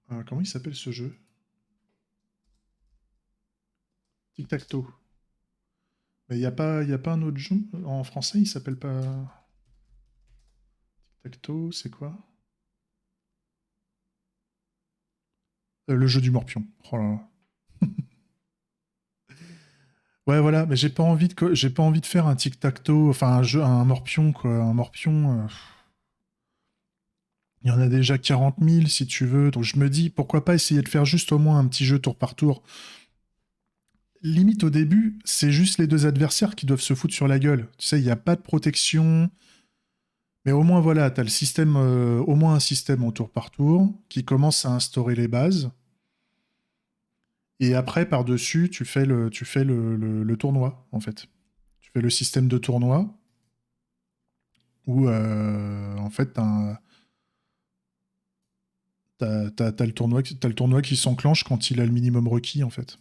Comment il s'appelle ce jeu? Tic-tac-toe. Mais y a pas un autre jeu en français, il s'appelle pas Tic-tac-toe, c'est quoi? Le jeu du morpion. Oh là là. Ouais, voilà, mais j'ai pas envie de faire un tic-tac-toe, enfin un morpion, quoi. Un morpion, il y en a déjà 40 000 si tu veux. Donc je me dis, pourquoi pas essayer de faire juste au moins un petit jeu tour par tour. Limite au début, c'est juste les deux adversaires qui doivent se foutre sur la gueule. Tu sais, il n'y a pas de protection. Mais au moins, voilà, tu as le système, au moins un système au tour par tour qui commence à instaurer les bases. Et après, par-dessus, tu fais le tournoi, en fait. Tu fais le système de tournoi où, en fait, t'as le tournoi qui s'enclenche quand il a le minimum requis, en fait.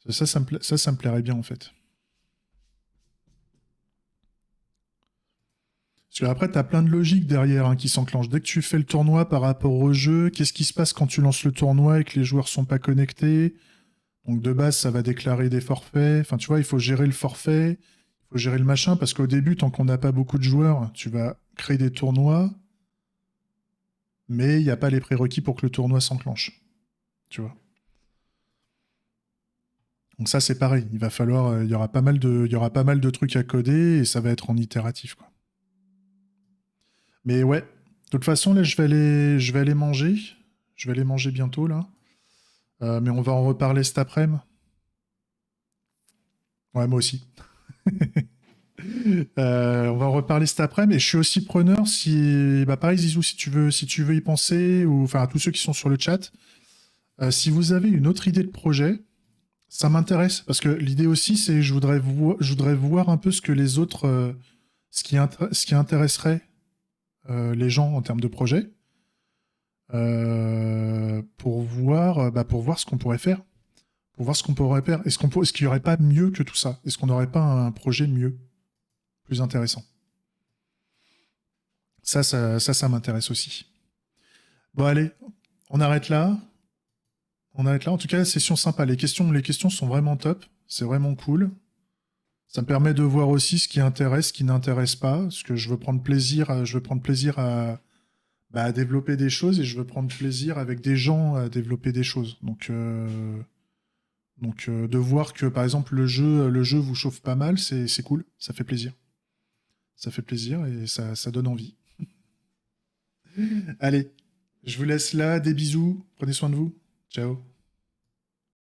Ça me plairait bien, en fait. Parce que après, tu as plein de logiques derrière hein, qui s'enclenchent. Dès que tu fais le tournoi par rapport au jeu, qu'est-ce qui se passe quand tu lances le tournoi et que les joueurs sont pas connectés? Donc de base, ça va déclarer des forfaits. Enfin, tu vois, il faut gérer le forfait, il faut gérer le machin, parce qu'au début, tant qu'on n'a pas beaucoup de joueurs, tu vas créer des tournois, mais il n'y a pas les prérequis pour que le tournoi s'enclenche. Tu vois. Donc ça, c'est pareil. Il va falloir, il y aura pas mal de trucs à coder et ça va être en itératif, quoi. Mais ouais. De toute façon, là, je vais aller manger. Je vais aller manger bientôt, là. Mais on va en reparler cet après-midi. Ouais, moi aussi. On va en reparler cet après-midi. Et je suis aussi preneur si, bah pareil, Zizou, si tu veux y penser, ou enfin à tous ceux qui sont sur le chat, si vous avez une autre idée de projet, ça m'intéresse parce que l'idée aussi, c'est je voudrais voir un peu ce que les autres, ce qui intéresserait les gens en termes de projet, pour voir ce qu'on pourrait faire, pour voir ce qu'on pourrait faire. Est-ce qu'il n'y aurait pas mieux que tout ça? Est-ce qu'on n'aurait pas un projet mieux, plus intéressant? Ça m'intéresse aussi. Bon, allez, on arrête là. On arrête là. En tout cas, session sympa. Les questions sont vraiment top. C'est vraiment cool. Ça me permet de voir aussi ce qui intéresse, ce qui n'intéresse pas. Parce que je veux prendre plaisir à développer des choses et je veux prendre plaisir avec des gens à développer des choses. De voir que, par exemple, le jeu vous chauffe pas mal, c'est cool. Ça fait plaisir. Ça fait plaisir et ça donne envie. Allez, je vous laisse là. Des bisous. Prenez soin de vous. Ciao.